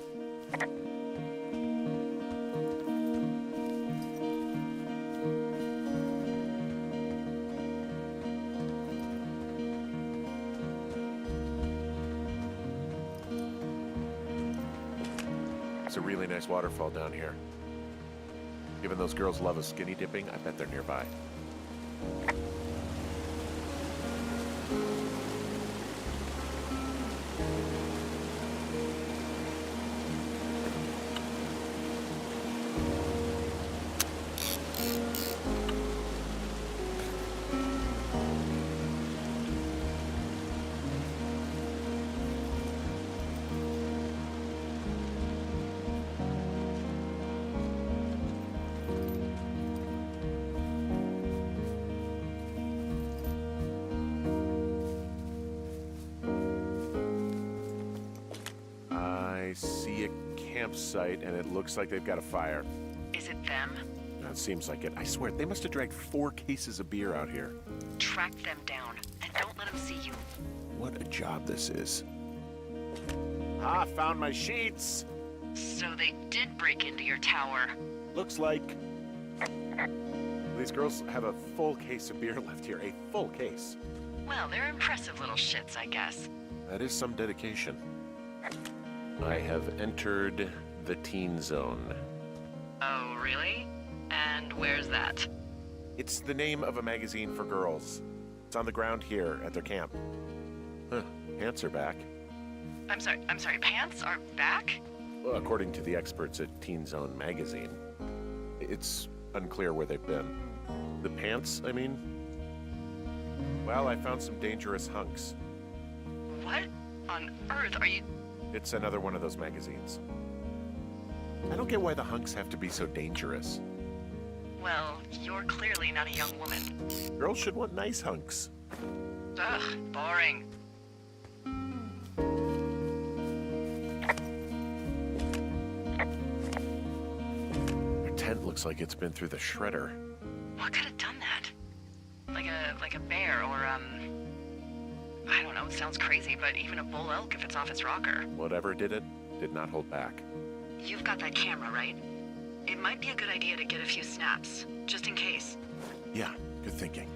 It's a really nice waterfall down here. Given those girls love a skinny dipping, I bet they're nearby. see a campsite, and it looks like they've got a fire. Is it them? No, it seems like it. I swear, they must have dragged 4 cases of beer out here. Track them down, and don't let them see you. What a job this is. Ah, found my sheets! So they did break into your tower. Looks like... These girls have a full case of beer left here. A full case. Well, they're impressive little shits, I guess. That is some dedication. I have entered the teen zone. Oh, really? And where's that? It's the name of a magazine for girls. It's on the ground here at their camp. Huh, pants are back. I'm sorry, pants are back? Well, according to the experts at Teen Zone magazine. It's unclear where they've been. The pants, I mean? Well, I found some dangerous hunks. What on earth are you... It's another one of those magazines. I don't get why the hunks have to be so dangerous. Well, you're clearly not a young woman. Girls should want nice hunks. Ugh, boring. Their tent looks like it's been through the shredder. What could have done that? Like a bear or, I don't know, it sounds crazy, but even a bull elk if it's off its rocker. Whatever did it, did not hold back. You've got that camera, right? It might be a good idea to get a few snaps, just in case. Yeah, good thinking.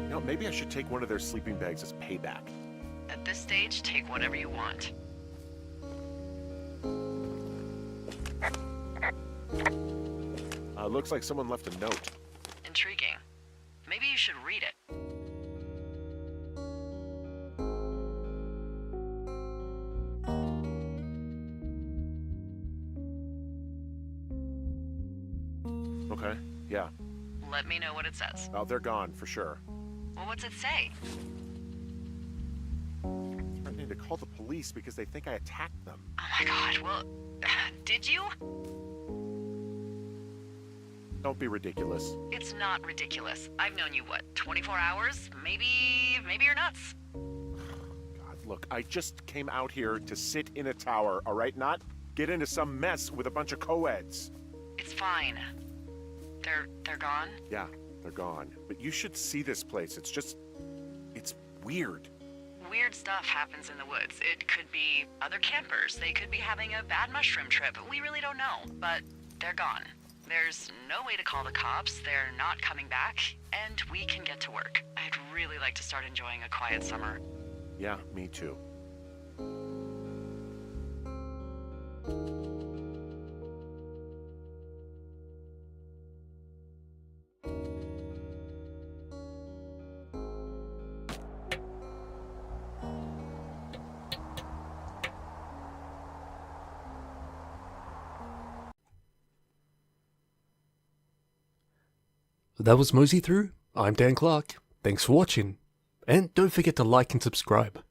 No, maybe I should take one of their sleeping bags as payback. At this stage, take whatever you want. Looks like someone left a note. Intriguing. Maybe you should read it. Okay, yeah. Let me know what it says. Oh, they're gone, for sure. Well, what's it say? Threatening to call the police because they think I attacked them. Oh my god, well, did you? Don't be ridiculous. It's not ridiculous. I've known you, what, 24 hours? Maybe you're nuts. God, look, I just came out here to sit in a tower, all right? Not get into some mess with a bunch of co-eds. It's fine. They're gone? Yeah, they're gone. But you should see this place. It's weird. Weird stuff happens in the woods. It could be other campers. They could be having a bad mushroom trip. We really don't know, but they're gone. There's no way to call the cops. They're not coming back, and we can get to work. I'd really like to start enjoying a quiet summer. Yeah, me too. That was Mosey Through. I'm Dan Clark. Thanks for watching. And don't forget to like and subscribe.